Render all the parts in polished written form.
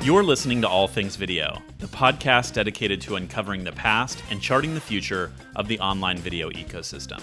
You're listening to All Things Video, the podcast dedicated to uncovering the past and charting the future of the online video ecosystem.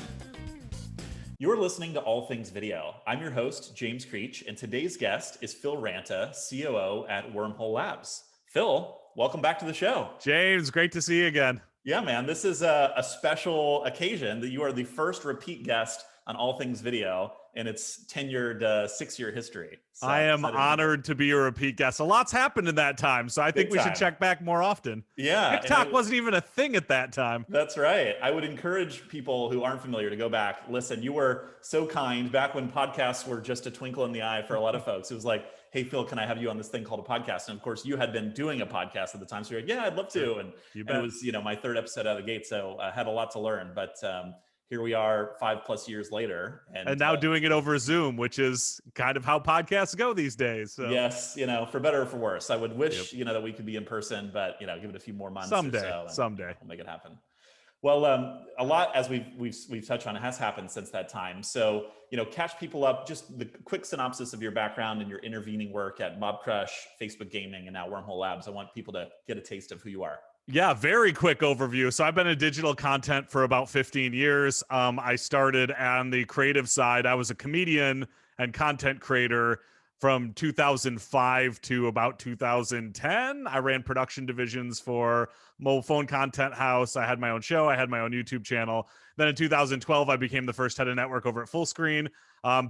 You're listening to All Things Video. I'm your host, James Creech, and today's guest is Phil Ranta, COO at Wormhole Labs. Phil, welcome back to the show. James, great to see you again. Yeah, man, this is a special occasion that you are the first repeat guest on All Things Video in its tenured 6-year history. So I am honored to be a repeat guest. A lot's happened in that time, so I think we should check back more often. Yeah. TikTok wasn't even a thing at that time. That's right. I would encourage people who aren't familiar to go back. Listen, you were so kind back when podcasts were just a twinkle in the eye for a lot of folks. It was like, hey, Phil, can I have you on this thing called a podcast? And of course, you had been doing a podcast at the time. So you're like, yeah, I'd love to. And it was, my third episode out of the gate. So I had a lot to learn. But here we are 5+ years later. And now doing it over Zoom, which is kind of how podcasts go these days. So. Yes, for better or for worse. I would wish, that we could be in person, but, give it a few more months someday, or so. Someday. We'll make it happen. Well, a lot, as we've touched on, has happened since that time. So, catch people up, just the quick synopsis of your background and your intervening work at Mobcrush, Facebook Gaming, and now Wormhole Labs. I want people to get a taste of who you are. Yeah, very quick overview. So I've been in digital content for about 15 years. I started on the creative side. I was a comedian and content creator from 2005 to about 2010. I ran production divisions for Mobile Phone Content House. I had my own show. I had my own YouTube channel. Then in 2012, I became the first head of network over at Fullscreen,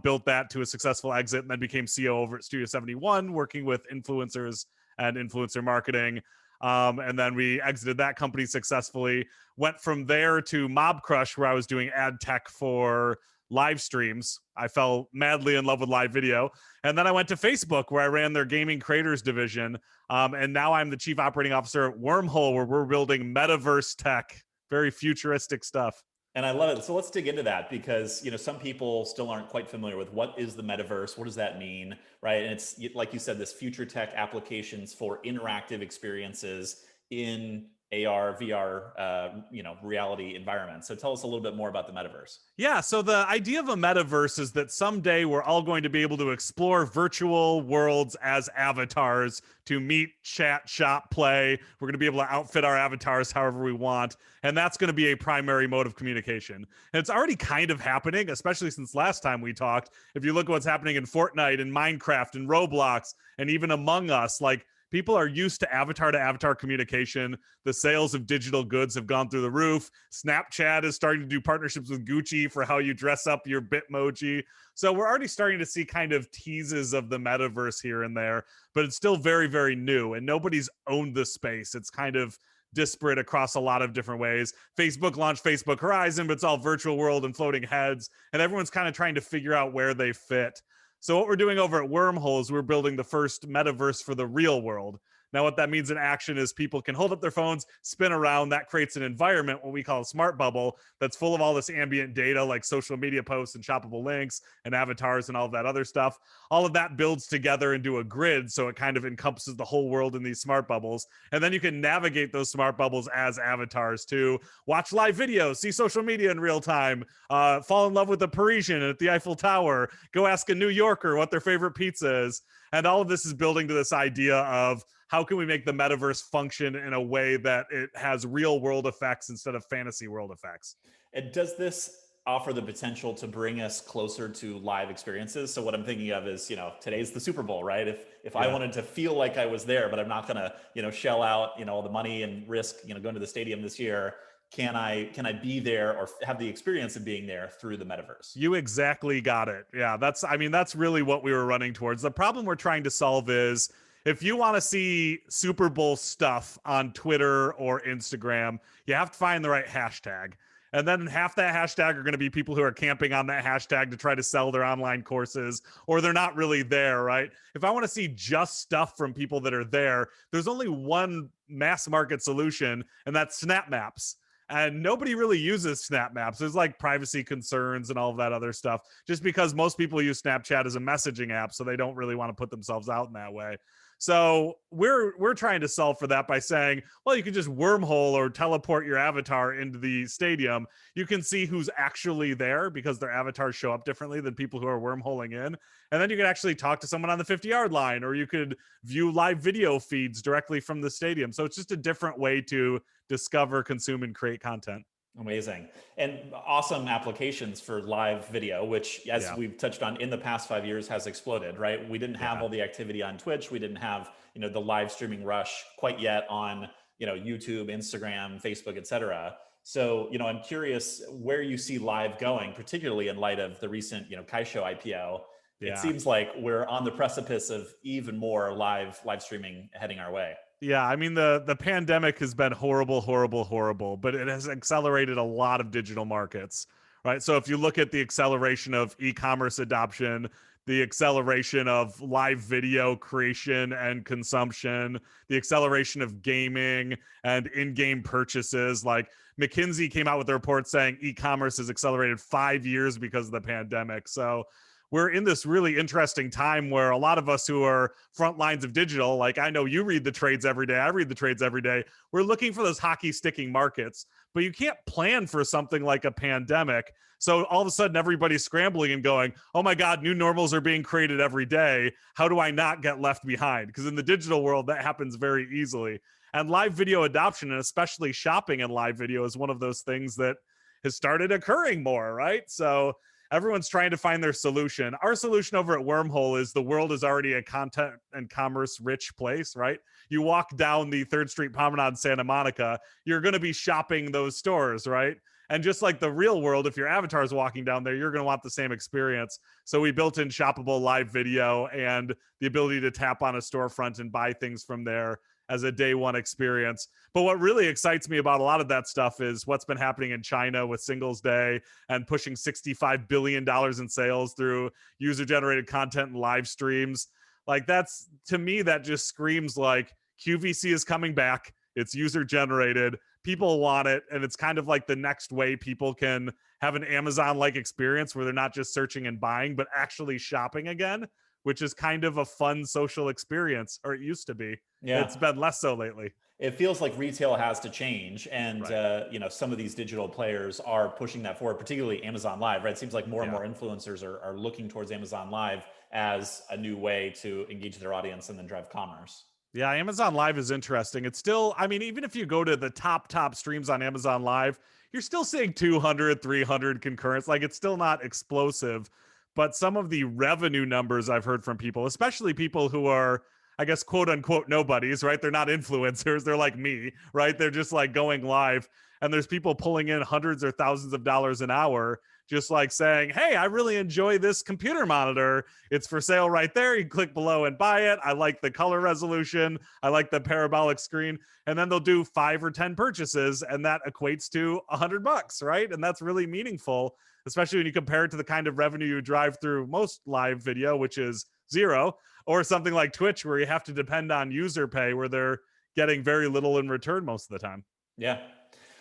built that to a successful exit, and then became CEO over at Studio 71, working with influencers and influencer marketing. And then we exited that company successfully, went from there to Mobcrush, where I was doing ad tech for live streams. I fell madly in love with live video. And then I went to Facebook, where I ran their gaming creators division. And now I'm the chief operating officer at Wormhole, where we're building Metaverse tech, very futuristic stuff. And I love it. So let's dig into that because, some people still aren't quite familiar with what is the metaverse? What does that mean? Right. And it's like you said, this future tech applications for interactive experiences in AR, VR, reality environments. So tell us a little bit more about the metaverse. Yeah, so the idea of a metaverse is that someday we're all going to be able to explore virtual worlds as avatars to meet, chat, shop, play. We're going to be able to outfit our avatars however we want. And that's going to be a primary mode of communication. And it's already kind of happening, especially since last time we talked. If you look at what's happening in Fortnite and Minecraft and Roblox and even Among Us, like, people are used to avatar communication. The sales of digital goods have gone through the roof. Snapchat is starting to do partnerships with Gucci for how you dress up your Bitmoji. So we're already starting to see kind of teases of the metaverse here and there, but it's still very, very new and nobody's owned the space. It's kind of disparate across a lot of different ways. Facebook launched Facebook Horizon, but it's all virtual world and floating heads, and everyone's kind of trying to figure out where they fit. So what we're doing over at Wormhole is we're building the first metaverse for the real world. Now, what that means in action is people can hold up their phones, spin around. That creates an environment, what we call a smart bubble, that's full of all this ambient data like social media posts and shoppable links and avatars and all of that other stuff. All of that builds together into a grid, so it kind of encompasses the whole world in these smart bubbles. And then you can navigate those smart bubbles as avatars too. Watch live videos, see social media in real time, fall in love with a Parisian at the Eiffel Tower, go ask a New Yorker what their favorite pizza is. And all of this is building to this idea of how can we make the metaverse function in a way that it has real world effects instead of fantasy world effects. And does this offer the potential to bring us closer to live experiences? So what I'm thinking of is, today's the Super Bowl, right? If I wanted to feel like I was there, but I'm not going to, shell out, all the money and risk, going to the stadium this year, can I be there or have the experience of being there through the metaverse? You exactly got it. Yeah, that's really what we were running towards. The problem we're trying to solve is if you want to see Super Bowl stuff on Twitter or Instagram, you have to find the right hashtag. And then half that hashtag are going to be people who are camping on that hashtag to try to sell their online courses, or they're not really there, right? If I want to see just stuff from people that are there, there's only one mass market solution, and that's Snap Maps. And nobody really uses Snap Maps. There's like privacy concerns and all of that other stuff, just because most people use Snapchat as a messaging app, so they don't really want to put themselves out in that way. So we're trying to solve for that by saying, well, you can just wormhole or teleport your avatar into the stadium. You can see who's actually there because their avatars show up differently than people who are wormholing in. And then you can actually talk to someone on the 50-yard line, or you could view live video feeds directly from the stadium. So it's just a different way to discover, consume, and create content. Amazing. And awesome applications for live video, which, as Yeah. we've touched on, in the past 5 years has exploded, right? We didn't have Yeah. all the activity on Twitch. We didn't have, the live streaming rush quite yet on, YouTube, Instagram, Facebook, et cetera. So, I'm curious where you see live going, particularly in light of the recent, Kaisho IPO. It Yeah. seems like we're on the precipice of even more live streaming heading our way. Yeah, I mean the pandemic has been horrible, horrible, horrible, but it has accelerated a lot of digital markets, right? So if you look at the acceleration of e-commerce adoption, the acceleration of live video creation and consumption, the acceleration of gaming and in-game purchases, like McKinsey came out with a report saying e-commerce has accelerated 5 years because of the pandemic. So we're in this really interesting time where a lot of us who are front lines of digital, like I know you read the trades every day, I read the trades every day, we're looking for those hockey sticking markets, but you can't plan for something like a pandemic. So all of a sudden everybody's scrambling and going, oh my God, new normals are being created every day. How do I not get left behind? Because in the digital world, that happens very easily. And live video adoption, and especially shopping in live video, is one of those things that has started occurring more, right? So everyone's trying to find their solution. Our solution over at Wormhole is the world is already a content and commerce rich place, right? You walk down the 3rd Street Promenade in Santa Monica, you're going to be shopping those stores, right? And just like the real world, if your avatar is walking down there, you're going to want the same experience. So we built in shoppable live video and the ability to tap on a storefront and buy things from there as a day one experience. But what really excites me about a lot of that stuff is what's been happening in China with Singles Day and pushing $65 billion in sales through user generated content and live streams. Like that's, to me, that just screams like QVC is coming back. It's user generated. People want it. And it's kind of like the next way people can have an Amazon-like experience where they're not just searching and buying, but actually shopping again, which is kind of a fun social experience, or it used to be. Yeah. It's been less so lately. It feels like retail has to change, and Right. some of these digital players are pushing that forward, particularly Amazon Live, right? It seems like more and Yeah. more influencers are looking towards Amazon Live as a new way to engage their audience and then drive commerce. Yeah, Amazon Live is interesting. It's still, I mean, even if you go to the top streams on Amazon Live, you're still seeing 200, 300 concurrents. Like it's still not explosive. But some of the revenue numbers I've heard from people, especially people who are, I guess, quote unquote nobodies, right? They're not influencers. They're like me, right? They're just like going live. And there's people pulling in hundreds or thousands of dollars an hour, just like saying, hey, I really enjoy this computer monitor. It's for sale right there. You click below and buy it. I like the color resolution. I like the parabolic screen. And then they'll do 5 or 10 purchases, and that equates to $100, right? And that's really meaningful, especially when you compare it to the kind of revenue you drive through most live video, which is zero, or something like Twitch, where you have to depend on user pay, where they're getting very little in return most of the time. Yeah.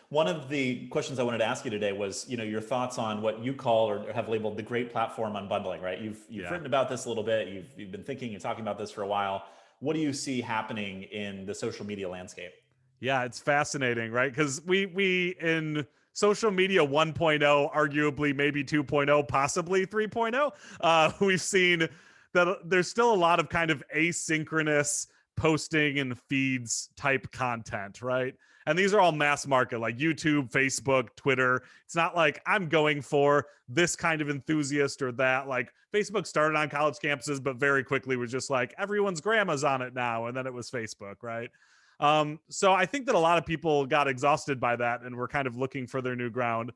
One of the questions I wanted to ask you today was, your thoughts on what you call or have labeled the great platform unbundling, right? You've written about this a little bit. You've been thinking and talking about this for a while. What do you see happening in the social media landscape? Yeah, it's fascinating, right? Because we in social media 1.0, arguably maybe 2.0, possibly 3.0, we've seen that there's still a lot of kind of asynchronous posting and feeds type content, right? And these are all mass market, like YouTube, Facebook, Twitter. It's not like I'm going for this kind of enthusiast or that. Like Facebook started on college campuses, but very quickly was just like everyone's grandma's on it now. And then it was Facebook, right? So I think that a lot of people got exhausted by that and were kind of looking for their new ground.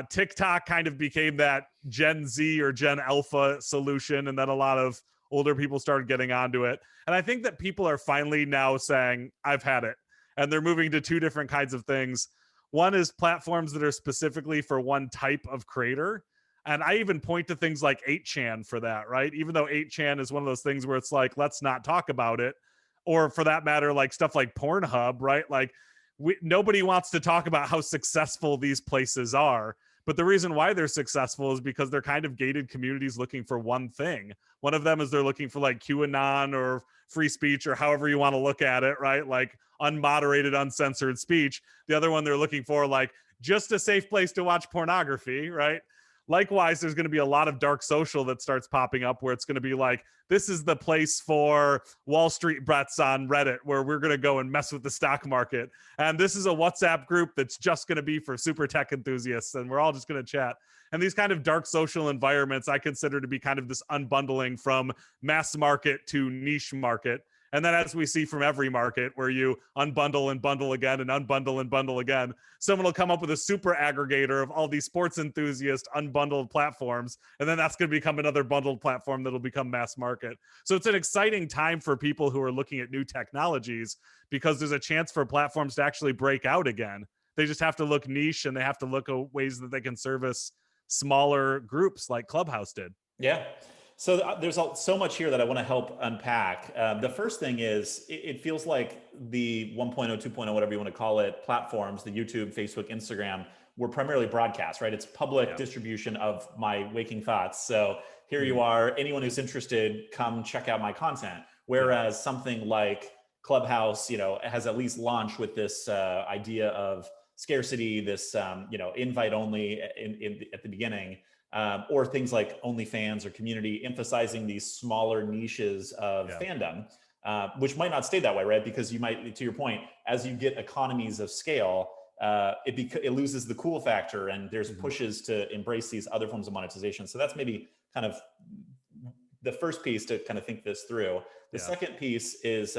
TikTok kind of became that Gen Z or Gen Alpha solution, and then a lot of older people started getting onto it. And I think that people are finally now saying, I've had it. And they're moving to 2 different kinds of things. One is platforms that are specifically for one type of creator. And I even point to things like 8chan for that, right? Even though 8chan is one of those things where it's like, let's not talk about it. Or for that matter, like stuff like Pornhub, right? Like nobody wants to talk about how successful these places are. But the reason why they're successful is because they're kind of gated communities looking for one thing. One of them is they're looking for like QAnon or free speech or however you want to look at it, right? Like unmoderated, uncensored speech. The other one they're looking for like just a safe place to watch pornography, right? Likewise, there's going to be a lot of dark social that starts popping up where it's going to be like, this is the place for Wall Street bets on Reddit where we're going to go and mess with the stock market. And this is a WhatsApp group that's just going to be for super tech enthusiasts. And we're all just going to chat. And these kind of dark social environments I consider to be kind of this unbundling from mass market to niche market. And then as we see from every market where you unbundle and bundle again and unbundle and bundle again, someone will come up with a super aggregator of all these sports enthusiast unbundled platforms. And then that's going to become another bundled platform that'll become mass market. So it's an exciting time for people who are looking at new technologies because there's a chance for platforms to actually break out again. They just have to look niche and they have to look at ways that they can service smaller groups like Clubhouse did. Yeah. So there's so much here that I want to help unpack. The first thing is it feels like the 1.0, 2.0, whatever you want to call it, platforms, the YouTube, Facebook, Instagram, were primarily broadcast, right? It's public distribution of my waking thoughts. So here you are, anyone who's interested, come check out my content. Whereas something like Clubhouse, has at least launched with this idea of scarcity, this, invite only at the beginning. Or things like OnlyFans or community, emphasizing these smaller niches of fandom, which might not stay that way, right? Because you might, to your point, as you get economies of scale, it loses the cool factor, and there's pushes to embrace these other forms of monetization. So that's maybe kind of the first piece to kind of think this through. The second piece is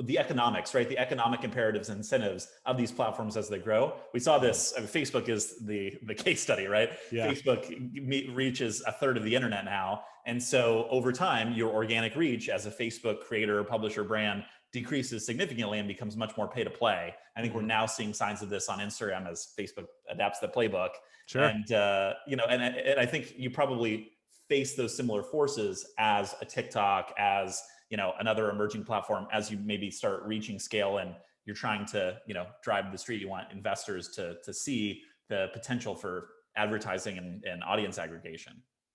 the economics, right? The economic imperatives and incentives of these platforms as they grow. We saw this, Facebook is the case study, right? Facebook reaches a third of the internet now. And so over time, your organic reach as a Facebook creator, publisher, brand decreases significantly and becomes much more pay to play. I think we're now seeing signs of this on Instagram as Facebook adapts the playbook. Sure. And, and I think you probably face those similar forces as a TikTok, as another emerging platform, as you maybe start reaching scale and you're trying to, drive the street. You want investors to see the potential for advertising and audience aggregation.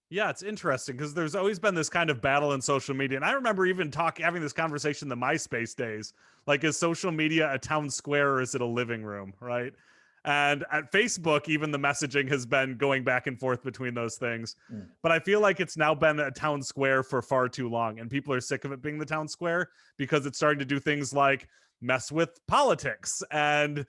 Yeah, it's interesting because there's always been this kind of battle in social media. And I remember even having this conversation in the MySpace days. Like, is social media a town square or is it a living room, right? And at Facebook, even the messaging has been going back and forth between those things. But I feel like it's now been a town square for far too long. And people are sick of it being the town square because it's starting to do things like mess with politics and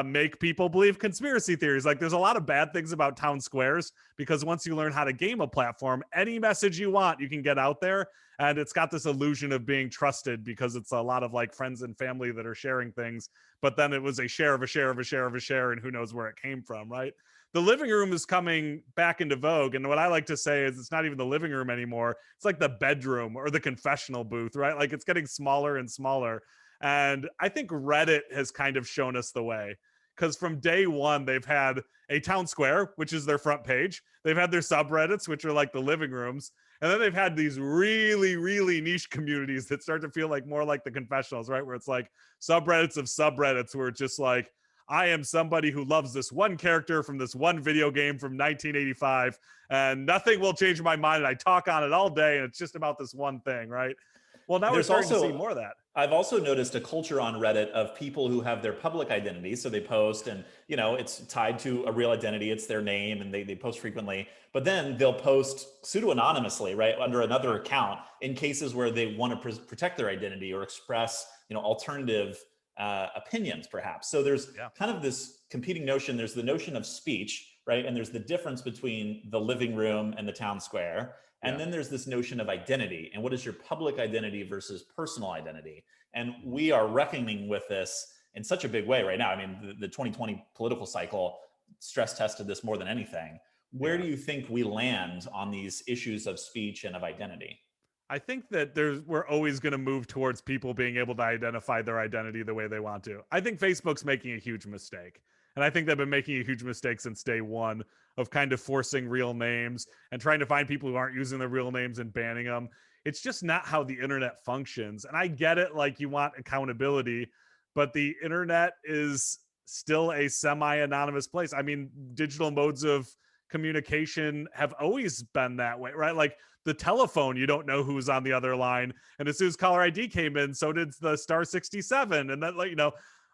make people believe conspiracy theories. Like, there's a lot of bad things about town squares because once you learn how to game a platform, any message you want, you can get out there. And it's got this illusion of being trusted because it's a lot of like friends and family that are sharing things. But then it was a share of a share of a share of a share, and who knows where it came from, right? The living room is coming back into vogue. And what I like to say is it's not even the living room anymore. It's like the bedroom or the confessional booth, right? Like, it's getting smaller and smaller. And I think Reddit has kind of shown us the way, because from day one, they've had a town square, which is their front page. They've had their subreddits, which are like the living rooms. And then they've had these really, really niche communities that start to feel like more like the confessionals, right? Where it's like subreddits of subreddits, where it's just like, I am somebody who loves this one character from this one video game from 1985, and nothing will change my mind. And I talk on it all day, and it's just about this one thing, right? Well, now we're starting to see more of that. I've also noticed a culture on Reddit of people who have their public identity. So they post and, it's tied to a real identity. It's their name and they post frequently. But then they'll post pseudo-anonymously, right, under another account in cases where they want to protect their identity or express, alternative opinions, perhaps. So there's kind of this competing notion. There's the notion of speech, right? And there's the difference between the living room and the town square. And then there's this notion of identity and what is your public identity versus personal identity. And we are reckoning with this in such a big way right now. I mean, the 2020 political cycle stress tested this more than anything. Where do you think we land on these issues of speech and of identity? I think that we're always going to move towards people being able to identify their identity the way they want to. I think Facebook's making a huge mistake. And I think they've been making a huge mistake since day one of kind of forcing real names and trying to find people who aren't using their real names and banning them. It's just not how the internet functions. And I get it, like, you want accountability, but the internet is still a semi-anonymous place. I mean, digital modes of communication have always been that way, right? Like the telephone, you don't know who's on the other line. And as soon as caller ID came in, so did the star 67. And that, like,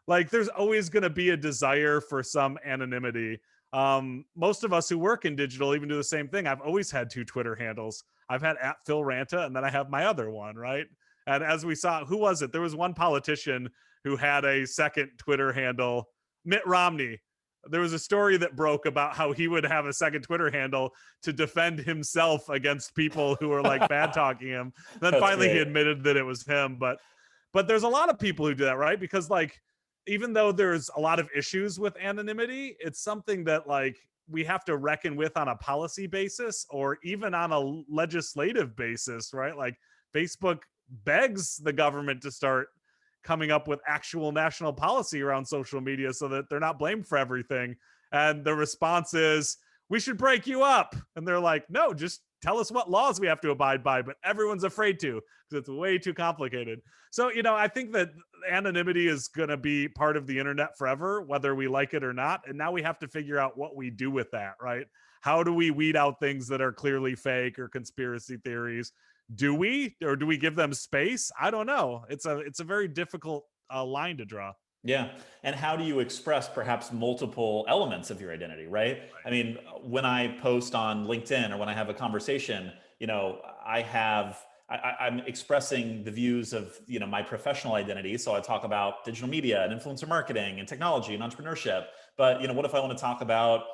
like there's always going to be a desire for some anonymity. Most of us who work in digital even do the same thing. I've always had two Twitter handles. I've had at Phil Ranta, and then I have my other one, right? And as we saw, who was it? There was one politician who had a second Twitter handle, Mitt Romney. There was a story that broke about how he would have a second Twitter handle to defend himself against people who were like bad talking him. Then That's finally he great. admitted that it was him. But there's a lot of people who do that, right? Because like, even though there's a lot of issues with anonymity, it's something that like we have to reckon with on a policy basis or even on a legislative basis, right? Like Facebook begs the government to start coming up with actual national policy around social media so that they're not blamed for everything. And the response is, we should break you up. And they're like, no, just tell us what laws we have to abide by. But everyone's afraid to because it's way too complicated. So, I think that anonymity is going to be part of the internet forever, whether we like it or not. And now we have to figure out what we do with that, right? How do we weed out things that are clearly fake or conspiracy theories? Do we, or do we give them space? I don't know. It's a very difficult line to draw. Yeah. And how do you express perhaps multiple elements of your identity, right? I mean, when I post on LinkedIn or when I have a conversation, I'm expressing the views of, my professional identity. So I talk about digital media and influencer marketing and technology and entrepreneurship. But, what if I want to talk about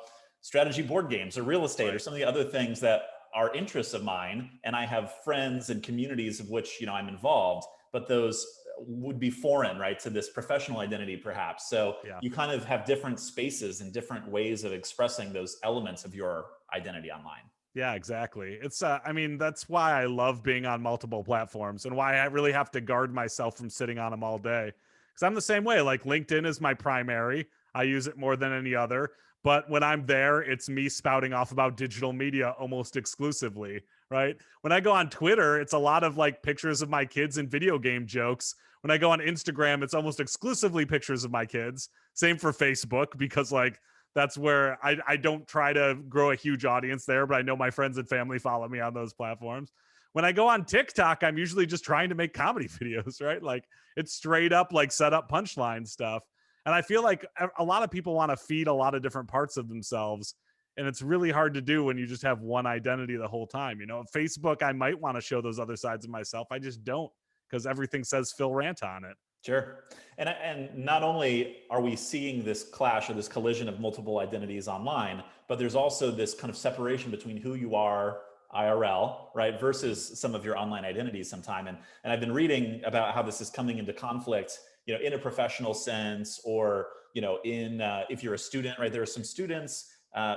strategy board games or real estate or some of the other things that are interests of mine, and I have friends and communities of which, I'm involved, but those would be foreign, right, to this professional identity perhaps. So Yeah. you kind of have different spaces and different ways of expressing those elements of your identity online. Yeah, exactly. It's I mean, that's why I love being on multiple platforms and why I really have to guard myself from sitting on them all day. Cuz I'm the same way. Like LinkedIn is my primary. I use it more than any other, but when I'm there, it's me spouting off about digital media almost exclusively, right? When I go on Twitter, it's a lot of like pictures of my kids and video game jokes. When I go on Instagram, it's almost exclusively pictures of my kids. Same for Facebook because like that's where I don't try to grow a huge audience there, but I know my friends and family follow me on those platforms. When I go on TikTok, I'm usually just trying to make comedy videos, right? Like it's straight up like set up punchline stuff. And I feel like a lot of people want to feed a lot of different parts of themselves. And it's really hard to do when you just have one identity the whole time. Facebook, I might want to show those other sides of myself. I just don't because everything says Phil Ranta on it. Sure. And not only are we seeing this clash or this collision of multiple identities online, but there's also this kind of separation between who you are IRL, right, versus some of your online identities sometime. And I've been reading about how this is coming into conflict, in a professional sense, or, if you're a student, right, there are some students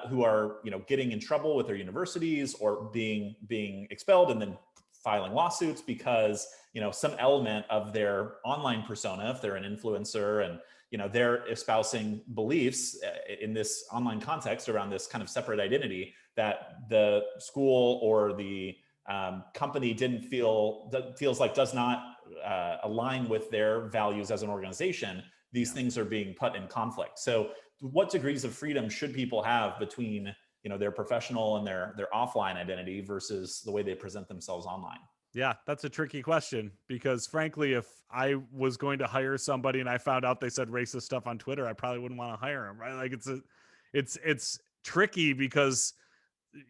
who are, getting in trouble with their universities or being expelled and then filing lawsuits because some element of their online persona, if they're an influencer and they're espousing beliefs in this online context around this kind of separate identity that the school or the company feels like does not align with their values as an organization. These things are being put in conflict. So what degrees of freedom should people have between their professional and their offline identity versus the way they present themselves online? Yeah, that's a tricky question because frankly, if I was going to hire somebody and I found out they said racist stuff on Twitter, I probably wouldn't want to hire them, right? Like it's tricky because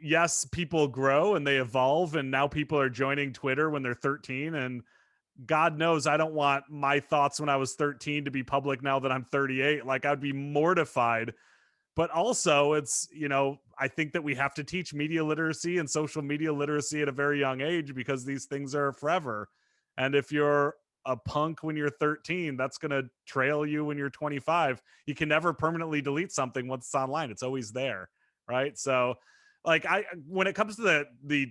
yes, people grow and they evolve and now people are joining Twitter when they're 13 and God knows I don't want my thoughts when I was 13 to be public now that I'm 38. Like I'd be mortified. But also it's, I think that we have to teach media literacy and social media literacy at a very young age because these things are forever. And if you're a punk when you're 13, that's going to trail you when you're 25. You can never permanently delete something once it's online. It's always there, right? So like when it comes to the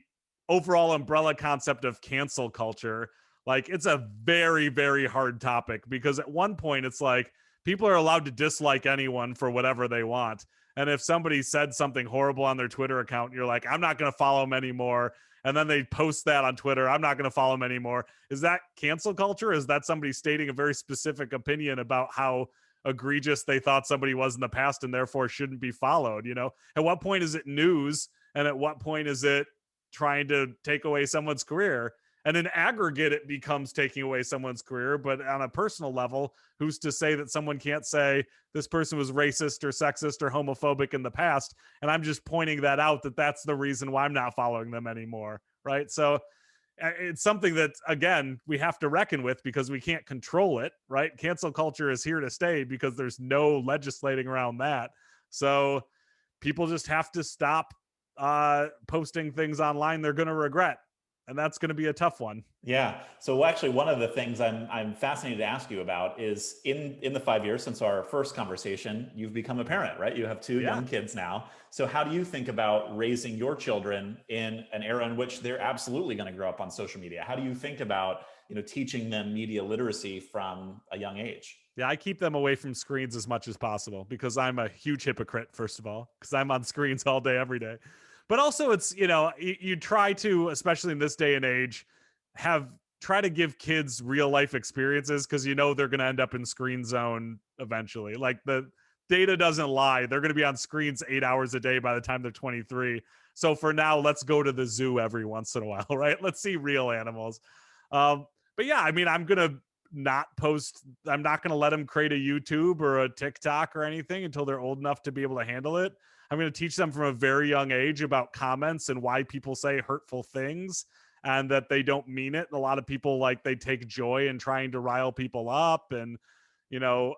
overall umbrella concept of cancel culture, like it's a very, very hard topic because at one point it's like, people are allowed to dislike anyone for whatever they want. And if somebody said something horrible on their Twitter account, you're like, I'm not going to follow them anymore. And then they post that on Twitter. I'm not going to follow them anymore. Is that cancel culture? Is that somebody stating a very specific opinion about how egregious they thought somebody was in the past and therefore shouldn't be followed. At what point is it news, and at what point is it trying to take away someone's career? And in aggregate, it becomes taking away someone's career. But on a personal level, who's to say that someone can't say this person was racist or sexist or homophobic in the past? And I'm just pointing that out, that that's the reason why I'm not following them anymore. Right. So it's something that, again, we have to reckon with because we can't control it. Right. Cancel culture is here to stay because there's no legislating around that. So people just have to stop posting things online they're going to regret, and that's going to be a tough one. Yeah. So actually, one of the things I'm fascinated to ask you about is in the 5 years since our first conversation, you've become a parent, right? You have two young kids now. So how do you think about raising your children in an era in which they're absolutely going to grow up on social media? How do you think about teaching them media literacy from a young age? Yeah, I keep them away from screens as much as possible because I'm a huge hypocrite, first of all, because I'm on screens all day, every day. But also, it's, you try to, especially in this day and age, try to give kids real life experiences because they're going to end up in screen zone eventually. Like, the data doesn't lie. They're going to be on screens 8 hours a day by the time they're 23. So for now, let's go to the zoo every once in a while, right? Let's see real animals. But yeah, I mean, I'm going to not post. I'm not going to let them create a YouTube or a TikTok or anything until they're old enough to be able to handle it. I'm going to teach them from a very young age about comments and why people say hurtful things and that they don't mean it. A lot of people, they take joy in trying to rile people up. And,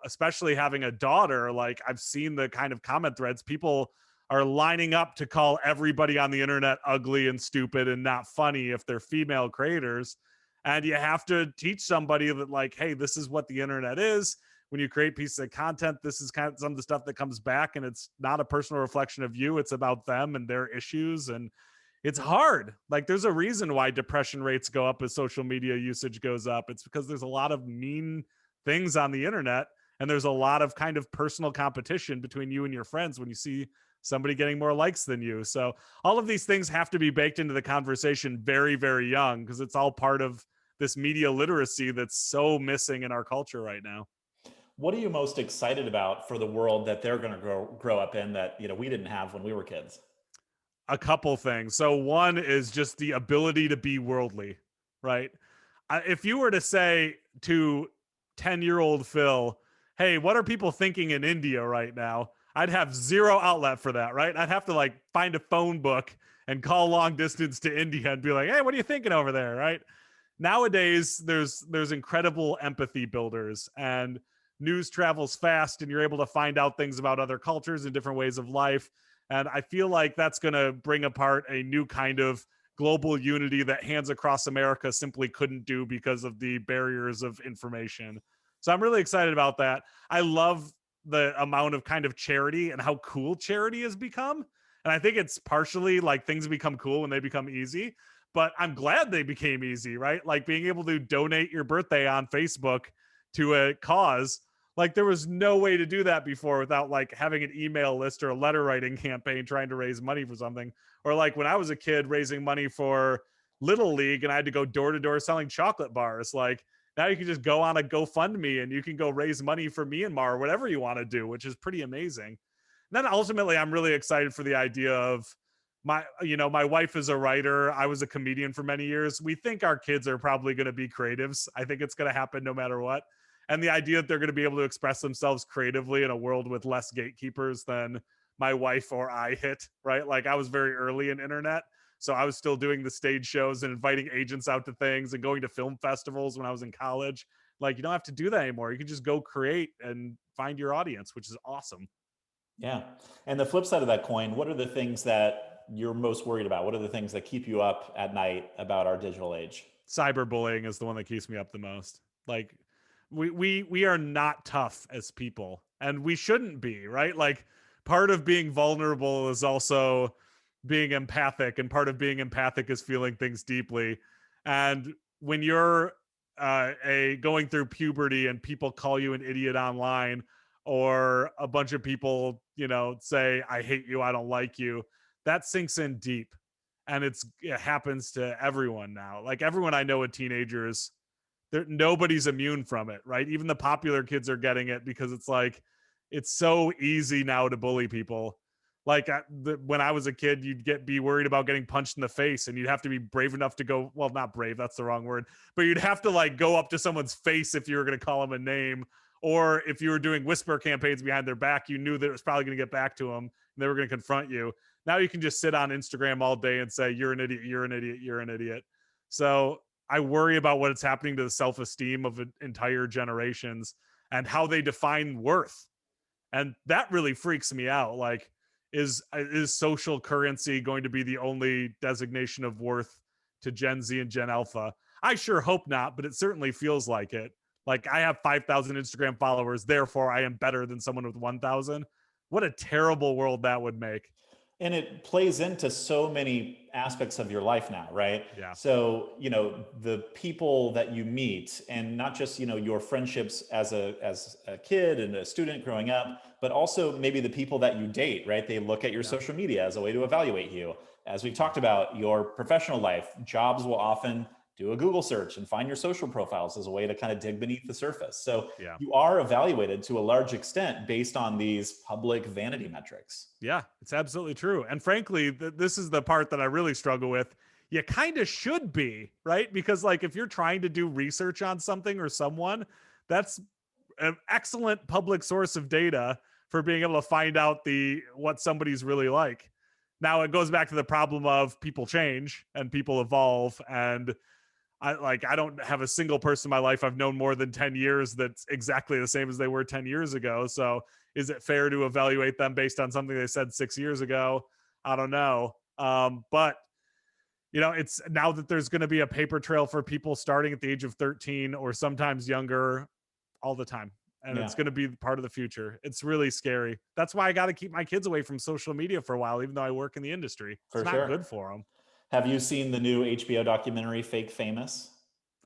especially having a daughter, I've seen the kind of comment threads. People are lining up to call everybody on the internet ugly and stupid and not funny if they're female creators. And you have to teach somebody that, hey, this is what the internet is. When you create pieces of content, this is kind of some of the stuff that comes back, and it's not a personal reflection of you. It's about them and their issues. And it's hard. There's a reason why depression rates go up as social media usage goes up. It's because there's a lot of mean things on the internet, and there's a lot of kind of personal competition between you and your friends when you see somebody getting more likes than you. So all of these things have to be baked into the conversation very, very young, because it's all part of this media literacy that's so missing in our culture right now. What are you most excited about for the world that they're going to grow up in that we didn't have when we were kids? A couple things. So one is just the ability to be worldly, right? If you were to say to 10-year-old Phil, hey, what are people thinking in India right now? I'd have zero outlet for that, right? I'd have to find a phone book and call long distance to India and be like, hey, what are you thinking over there, right? Nowadays, there's incredible empathy builders, and news travels fast, and you're able to find out things about other cultures and different ways of life. And I feel like that's going to bring apart a new kind of global unity that Hands Across America simply couldn't do because of the barriers of information. So I'm really excited about that. I love the amount of kind of charity and how cool charity has become. And I think it's partially things become cool when they become easy, but I'm glad they became easy, right? Being able to donate your birthday on Facebook to a cause. There was no way to do that before without having an email list or a letter writing campaign trying to raise money for something. Or when I was a kid raising money for Little League and I had to go door to door selling chocolate bars. Now you can just go on a GoFundMe and you can go raise money for Myanmar or whatever you want to do, which is pretty amazing. And then ultimately, I'm really excited for the idea of my wife is a writer. I was a comedian for many years. We think our kids are probably going to be creatives. I think it's going to happen no matter what. And the idea that they're going to be able to express themselves creatively in a world with less gatekeepers than my wife or I hit, right? I was very early in internet. So I was still doing the stage shows and inviting agents out to things and going to film festivals when I was in college. You don't have to do that anymore. You can just go create and find your audience, which is awesome. Yeah. And the flip side of that coin, what are the things that you're most worried about? What are the things that keep you up at night about our digital age? Cyberbullying is the one that keeps me up the most. We are not tough as people, and we shouldn't be, right? Part of being vulnerable is also being empathic, and part of being empathic is feeling things deeply. And when you're going through puberty and people call you an idiot online, or a bunch of people say I hate you, I don't like you, that sinks in deep. And it happens to everyone now. Everyone I know with teenagers nobody's immune from it, right? Even the popular kids are getting it because it's like it's so easy now to bully people. Like when I was a kid, be worried about getting punched in the face, and you'd have to be brave enough to go. Well, not brave, that's the wrong word, but you'd have to like go up to someone's face if you were going to call them a name, or if you were doing whisper campaigns behind their back, you knew that it was probably going to get back to them, and they were going to confront you. Now you can just sit on Instagram all day and say you're an idiot, you're an idiot, you're an idiot. So I worry about what is happening to the self-esteem of entire generations and how they define worth. And that really freaks me out. Like, is social currency going to be the only designation of worth to Gen Z and Gen Alpha? I sure hope not, but it certainly feels like it. Like, I have 5,000 Instagram followers, therefore I am better than someone with 1,000. What a terrible world that would make. And it plays into so many aspects of your life now, right? Yeah. So, the people that you meet, and not just, your friendships as a kid and a student growing up, but also maybe the people that you date, right? They look at your social media as a way to evaluate you. As we've talked about, your professional life, jobs will often do a Google search and find your social profiles as a way to kind of dig beneath the surface. So you are evaluated to a large extent based on these public vanity metrics. Yeah, it's absolutely true. And frankly, this is the part that I really struggle with. You kind of should be, right? Because like if you're trying to do research on something or someone, that's an excellent public source of data for being able to find out what somebody's really like. Now it goes back to the problem of people change and people evolve, and I don't have a single person in my life I've known more than 10 years that's exactly the same as they were 10 years ago. So is it fair to evaluate them based on something they said 6 years ago? I don't know. But it's now that there's going to be a paper trail for people starting at the age of 13 or sometimes younger all the time. And it's going to be part of the future. It's really scary. That's why I got to keep my kids away from social media for a while, even though I work in the industry. It's not good for them. Have you seen the new HBO documentary, Fake Famous?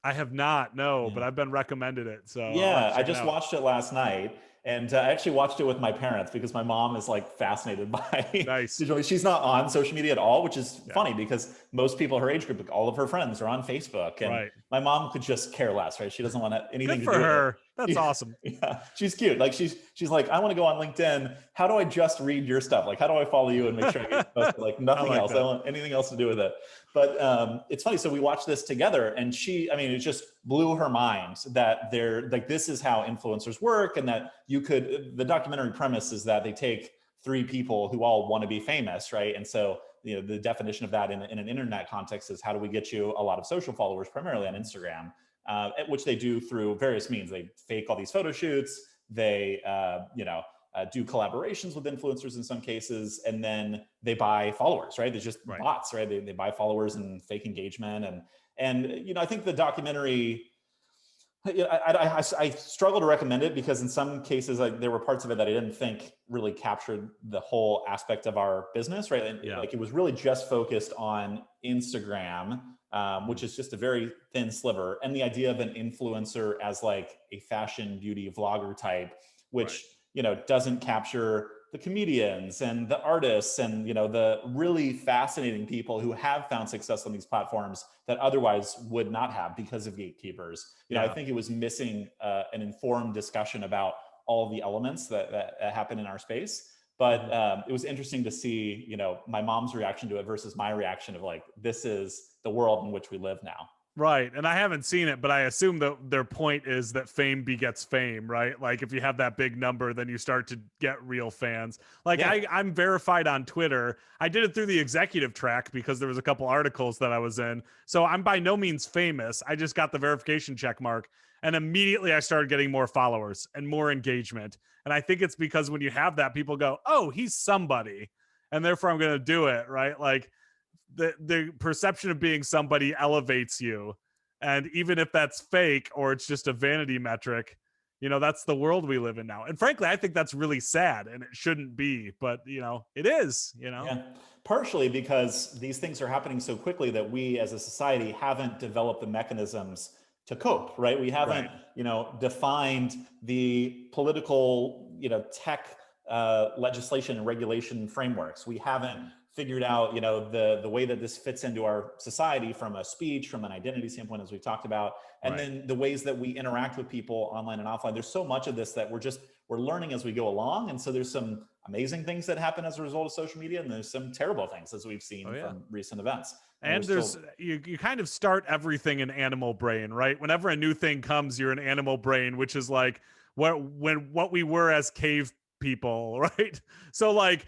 I have not, no, but I've been recommended it. So I just watched it last night, and I actually watched it with my parents because my mom is like fascinated by digital. She's not on social media at all, which is funny because most people her age group, like all of her friends, are on Facebook, and my mom could just care less, right? She doesn't want anything good to for do her. with it. That's awesome. Yeah, she's cute. Like she's like, I want to go on LinkedIn. How do I just read your stuff? Like, how do I follow you and make sure I get posted? Like nothing else. I don't want anything else to do with it. But it's funny. So we watched this together, and it just blew her mind that this is how influencers work, and that the documentary premise is that they take three people who all want to be famous, right? And so the definition of that in an internet context is, how do we get you a lot of social followers, primarily on Instagram? Which they do through various means. They fake all these photo shoots. They, do collaborations with influencers in some cases, and then they buy followers, right? They're just bots, right? They buy followers and fake engagement. And I think the documentary, I struggle to recommend it because in some cases, there were parts of it that I didn't think really captured the whole aspect of our business, right? And like it was really just focused on Instagram, which is just a very thin sliver, and the idea of an influencer as like a fashion beauty vlogger type, which doesn't capture the comedians and the artists and the really fascinating people who have found success on these platforms that otherwise would not have because of gatekeepers. I think it was missing an informed discussion about all the elements that happen in our space. But it was interesting to see, my mom's reaction to it versus my reaction of like, this is the world in which we live now. Right. And I haven't seen it, but I assume that their point is that fame begets fame, right? Like if you have that big number, then you start to get real fans. Like I'm verified on Twitter. I did it through the executive track because there was a couple articles that I was in. So I'm by no means famous. I just got the verification check mark. And immediately I started getting more followers and more engagement. And I think it's because when you have that, people go, oh, he's somebody. And therefore I'm going to do it, right? Like the perception of being somebody elevates you. And even if that's fake or it's just a vanity metric, that's the world we live in now. And frankly, I think that's really sad and it shouldn't be, but it is, Yeah. Partially because these things are happening so quickly that we as a society haven't developed the mechanisms to cope, right? We haven't, defined the political, tech legislation and regulation frameworks. We haven't figured out, the way that this fits into our society from a speech, from an identity standpoint, as we've talked about, and Right. then the ways that we interact with people online and offline. There's so much of this that we're learning as we go along. And so there's some amazing things that happen as a result of social media, and there's some terrible things as we've Oh seen yeah. from recent events. And we're And there's still, you kind of start everything in animal brain, right? Whenever a new thing comes, you're an animal brain, which is like what we were as cave people, right? So like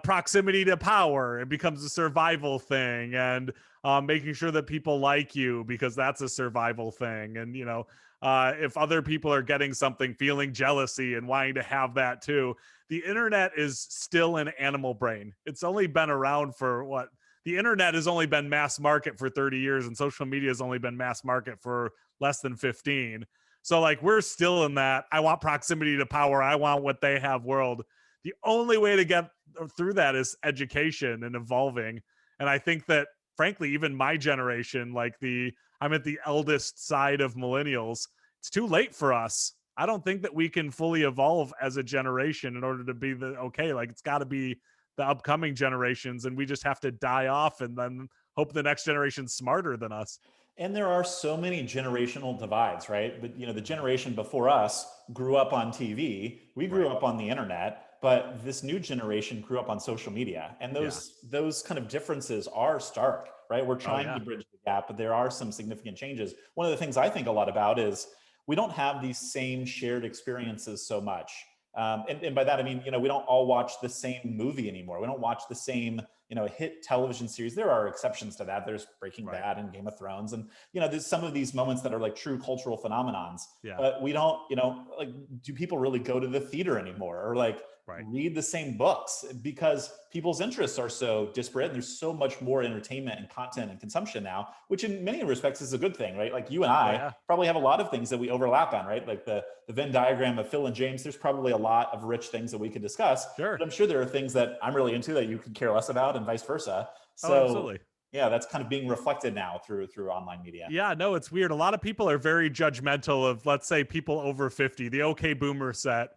proximity to power, it becomes a survival thing, and making sure that people like you because that's a survival thing, and if other people are getting something, feeling jealousy and wanting to have that too. The internet is still an animal brain. It's only been around for what the internet has only been mass market for 30 years and social media has only been mass market for less than 15. So like we're still in that I want proximity to power, I want what they have world. The only way to get through that is education and evolving. And I think that frankly even my generation, like the I'm at the eldest side of millennials, it's too late for us. I don't think that we can fully evolve as a generation in order to be the okay, like it's got to be the upcoming generations, and we just have to die off and then hope the next generation's smarter than us. and there are so many generational divides, right? But the generation before us grew up on TV, we grew Right. up on the internet, but this new generation grew up on social media. And Yeah. those kind of differences are stark, right? We're Oh trying yeah. to bridge the gap, but there are some significant changes. One of the things I think a lot about is we don't have these same shared experiences so much. And by that I mean, we don't all watch the same movie anymore. We don't watch the same hit television series. There are exceptions to that. There's Breaking Right. Bad and Game of Thrones, and there's some of these moments that are like true cultural phenomenons. Yeah. But we don't, like, do people really go to the theater anymore, or like Right. read the same books, because people's interests are so disparate and there's so much more entertainment and content and consumption now, which in many respects is a good thing, right? Like you and Oh I yeah. probably have a lot of things that we overlap on, right? Like the Venn diagram of Phil and James, there's probably a lot of rich things that we could discuss, Sure. but I'm sure there are things that I'm really into that you could care less about, and vice versa. Oh, So absolutely. yeah, that's kind of being reflected now through online media. Yeah, no, it's weird. A lot of people are very judgmental of, let's say, people over 50, the okay boomer set,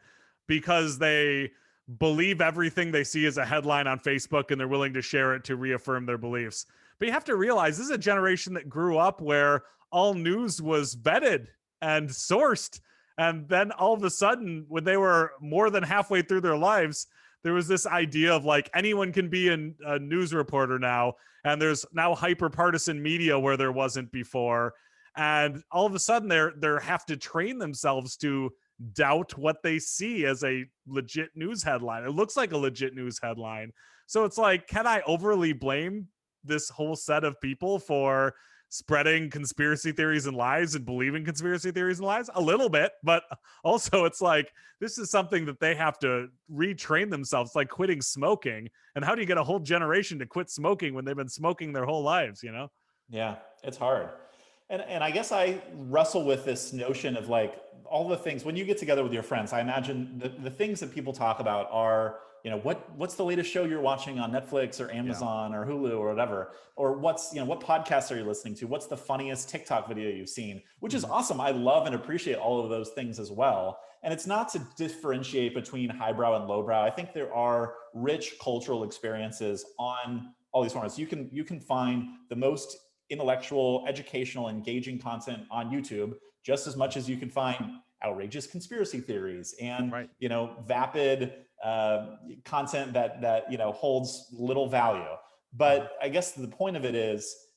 because they believe everything they see as a headline on Facebook and they're willing to share it to reaffirm their beliefs. But you have to realize this is a generation that grew up where all news was vetted and sourced. And then all of a sudden, when they were more than halfway through their lives, there was this idea of like anyone can be a news reporter now, and there's now hyper partisan media where there wasn't before, and all of a sudden they have to train themselves to doubt what they see as a legit news headline. It looks like a legit news headline. So it's like, can I overly blame this whole set of people for spreading conspiracy theories and lies and believing conspiracy theories and lies? A little bit, but also it's like this is something that they have to retrain themselves, like quitting smoking. And how do you get a whole generation to quit smoking when they've been smoking their whole lives, you know? Yeah, it's hard. And I guess I wrestle with this notion of like all the things when you get together with your friends. I imagine the things that people talk about are, what's the latest show you're watching on Netflix or Yeah. Amazon or Hulu or whatever, or what's, what podcasts are you listening to? What's the funniest TikTok video you've seen? Which is Mhm. awesome. I love and appreciate all of those things as well. And it's not to differentiate between highbrow and lowbrow. I think there are rich cultural experiences on all these formats. You can find the most intellectual, educational, engaging content on YouTube just as much as you can find outrageous conspiracy theories and Right. vapid content that holds little value. Mhm. But I guess the point of it is,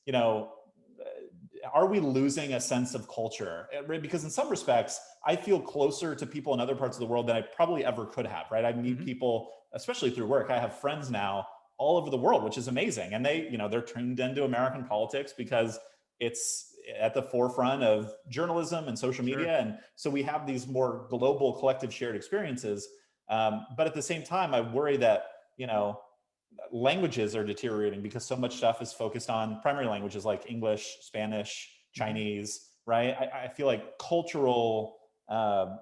are we losing a sense of culture? Right? Because in some respects, I feel closer to people in other parts of the world than I probably ever could have. Right? I meet Mhm. people, especially through work. I have friends now all over the world, which is amazing. And they're tuned into American politics because it's at the forefront of journalism and social Sure. media. And so we have these more global collective shared experiences. But at the same time, I worry that, languages are deteriorating because so much stuff is focused on primary languages like English, Spanish, Mhm. Chinese, right? I feel like cultural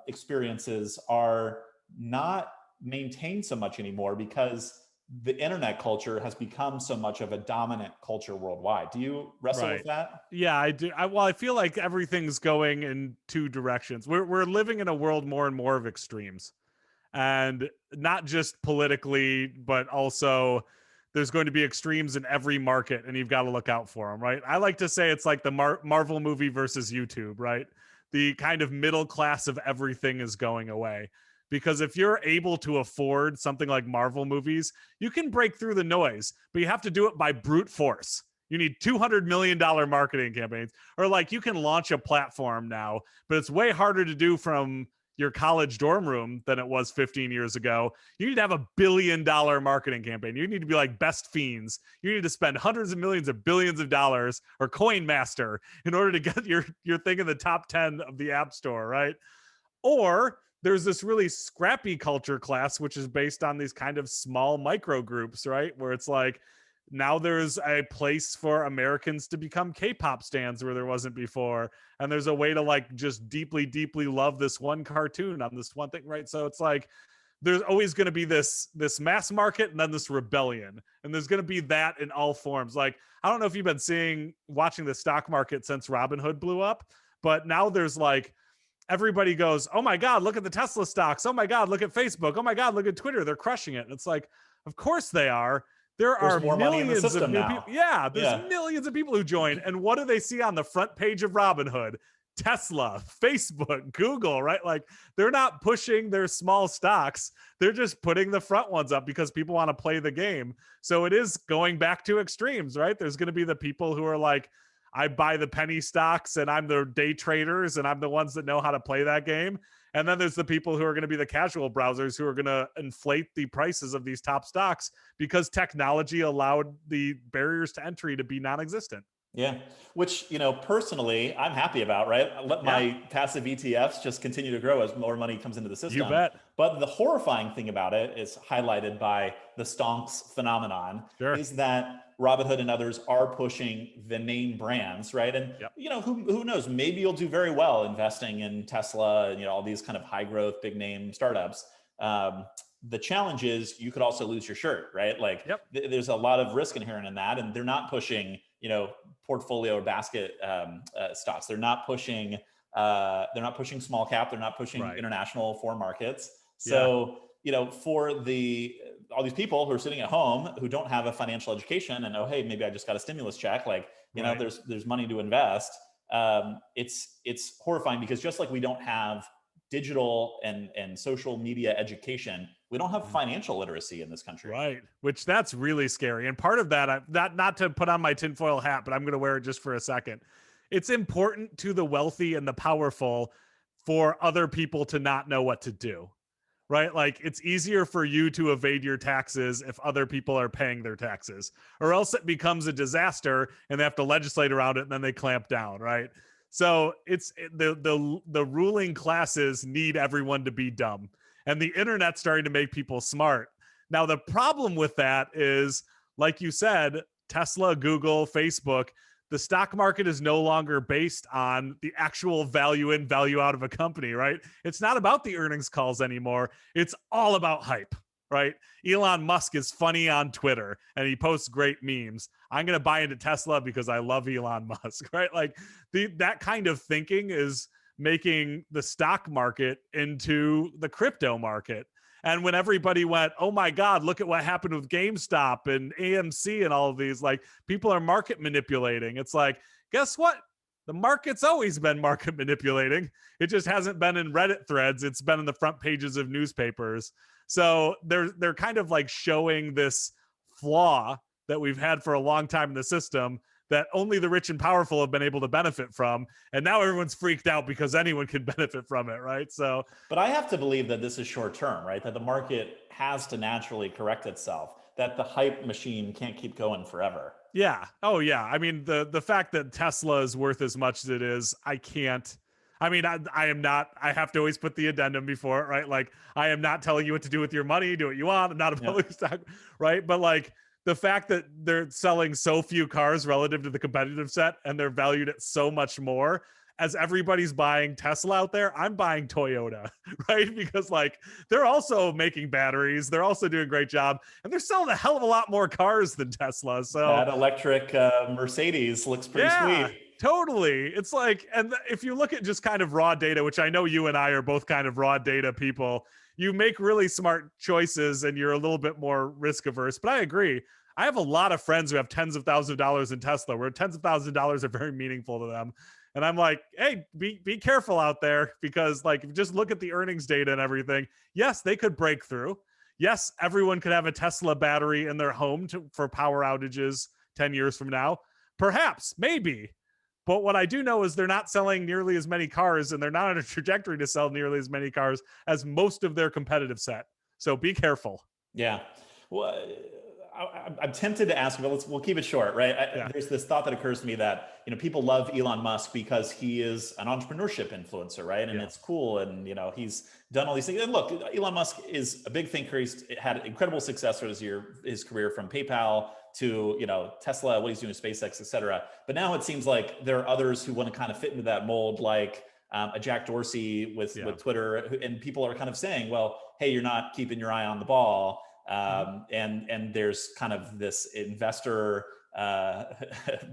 experiences are not maintained so much anymore because the internet culture has become so much of a dominant culture worldwide. Do you wrestle with Right. that? Yeah, I do. Well, I feel like everything's going in two directions. We're living in a world more and more of extremes, and not just politically, but also there's going to be extremes in every market, and you've got to look out for them, right? I like to say it's like the Marvel movie versus YouTube, right? The kind of middle class of everything is going away. Because if you're able to afford something like Marvel movies, you can break through the noise, but you have to do it by brute force. You need $200 million marketing campaigns, or like you can launch a platform now, but it's way harder to do from your college dorm room than it was 15 years ago. You need to have $1 billion marketing campaign. You need to be like Best Fiends. You need to spend hundreds of millions of billions of dollars, or Coin Master, in order to get your thing in the top 10 of the App Store, right? Or there's this really scrappy culture class, which is based on these kind of small micro groups, right? Where it's like, now there's a place for Americans to become K-pop stans where there wasn't before. And there's a way to like just deeply, deeply love this one cartoon on this one thing, right? So it's like, there's always going to be this mass market and then this rebellion. And there's going to be that in all forms. Like, I don't know if you've been watching the stock market since Robinhood blew up, but now there's like, everybody goes, oh my God, look at the Tesla stocks. Oh my God, look at Facebook. Oh my God, look at Twitter. They're crushing it. And it's like, of course they are. There are more money in the millions of system new now. people. Yeah, there's millions of people who join. And what do they see on the front page of Robinhood? Tesla, Facebook, Google, right? Like, they're not pushing their small stocks. They're just putting the front ones up because people want to play the game. So it is going back to extremes, right? There's going to be the people who are like, I buy the penny stocks and I'm the day traders and I'm the ones that know how to play that game. And then there's the people who are going to be the casual browsers who are going to inflate the prices of these top stocks because technology allowed the barriers to entry to be non-existent. Yeah, which, personally, I'm happy about, right? Let my passive ETFs just continue to grow as more money comes into the system. You bet. But the horrifying thing about it is highlighted by the stonks phenomenon, is that Robinhood and others are pushing the name brands, right? And, who knows, maybe you'll do very well investing in Tesla and, all these kind of high growth, big name startups. The challenge is you could also lose your shirt, right? Like there's a lot of risk inherent in that. And they're not pushing, portfolio or basket stocks. They're not pushing small cap. They're not pushing international foreign markets. So, for all these people who are sitting at home who don't have a financial education and, oh, hey, maybe I just got a stimulus check. Like, there's money to invest. It's horrifying because just like we don't have digital and social media education, we don't have financial literacy in this country. Right. Which that's really scary. And part of that, not to put on my tinfoil hat, but I'm going to wear it just for a second. It's important to the wealthy and the powerful for other people to not know what to do. Right? Like, it's easier for you to evade your taxes if other people are paying their taxes, or else it becomes a disaster and they have to legislate around it and then they clamp down. Right. So it's the ruling classes need everyone to be dumb, and the internet's starting to make people smart. Now, the problem with that is, like you said, Tesla, Google, Facebook, the stock market is no longer based on the actual value in, value out of a company, right? It's not about the earnings calls anymore. It's all about hype, right? Elon Musk is funny on Twitter and he posts great memes. I'm going to buy into Tesla because I love Elon Musk, right? Like that kind of thinking is making the stock market into the crypto market. And when everybody went, oh my God, look at what happened with GameStop and AMC and all of these, like, people are market manipulating. It's like, guess what? The market's always been market manipulating. It just hasn't been in Reddit threads. It's been in the front pages of newspapers. So they're kind of like showing this flaw that we've had for a long time in the system that only the rich and powerful have been able to benefit from. And now everyone's freaked out because anyone can benefit from it, right? So, but I have to believe that this is short term, right? That the market has to naturally correct itself, that the hype machine can't keep going forever. Yeah. Oh, yeah. I mean, the fact that Tesla is worth as much as it is, I am not, I have to always put the addendum before it, right? Like, I am not telling you what to do with your money, do what you want. I'm not a public stock, right? But like, the fact that they're selling so few cars relative to the competitive set and they're valued at so much more, as everybody's buying Tesla out there, I'm buying Toyota, right? Because like, they're also making batteries. They're also doing a great job and they're selling a hell of a lot more cars than Tesla. So that electric Mercedes looks pretty sweet. Totally. It's like, and if you look at just kind of raw data, which I know you and I are both kind of raw data people, you make really smart choices and you're a little bit more risk averse. But I agree. I have a lot of friends who have tens of thousands of dollars in Tesla, where tens of thousands of dollars are very meaningful to them. And I'm like, hey, be careful out there, because like just look at the earnings data and everything. Yes, they could break through. Yes, everyone could have a Tesla battery in their home for power outages 10 years from now. Perhaps, maybe. But what I do know is they're not selling nearly as many cars, and they're not on a trajectory to sell nearly as many cars as most of their competitive set. So be careful. Yeah. Well, I'm tempted to ask, but we'll keep it short, right? Yeah. There's this thought that occurs to me that people love Elon Musk because he is an entrepreneurship influencer, right? And Yeah. it's cool, and he's done all these things. And look, Elon Musk is a big thinker. He's had incredible success through his career, from PayPal to Tesla, what he's doing with SpaceX, et cetera. But now it seems like there are others who want to kind of fit into that mold, like a Jack Dorsey with Twitter, and people are kind of saying, well, hey, you're not keeping your eye on the ball. And there's kind of this investor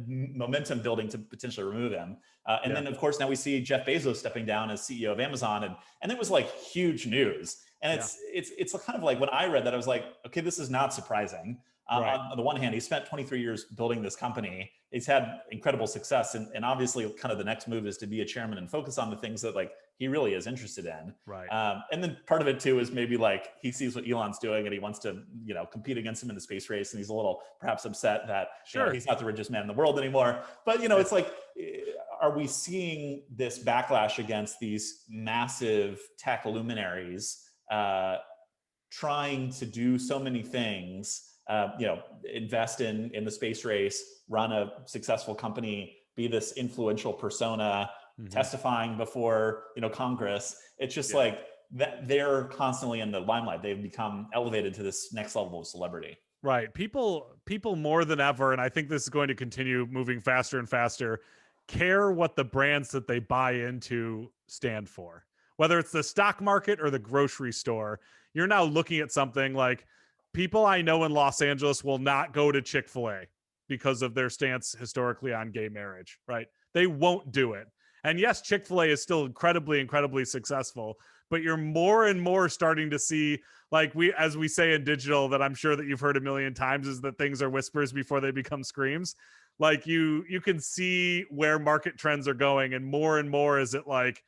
momentum building to potentially remove him. Then of course now we see Jeff Bezos stepping down as CEO of Amazon, and it was like huge news. And it's kind of like, when I read that, I was like, okay, this is not surprising. On the one hand, he spent 23 years building this company. He's had incredible success, and obviously kind of the next move is to be a chairman and focus on the things that like he really is interested in. Right. And then part of it too is maybe like he sees what Elon's doing and he wants to compete against him in the space race, and he's a little perhaps upset that he's not the richest man in the world anymore. But it's like, are we seeing this backlash against these massive tech luminaries trying to do so many things? Invest in the space race, run a successful company, be this influential persona, testifying before Congress. It's just like that they're constantly in the limelight. They've become elevated to this next level of celebrity. Right. People more than ever, and I think this is going to continue moving faster and faster, care what the brands that they buy into stand for. Whether it's the stock market or the grocery store, you're now looking at something like, people I know in Los Angeles will not go to Chick-fil-A because of their stance historically on gay marriage, right? They won't do it. And yes, Chick-fil-A is still incredibly, incredibly successful, but you're more and more starting to see, like as we say in digital, that I'm sure that you've heard a million times, is that things are whispers before they become screams. Like you can see where market trends are going, and more is it like,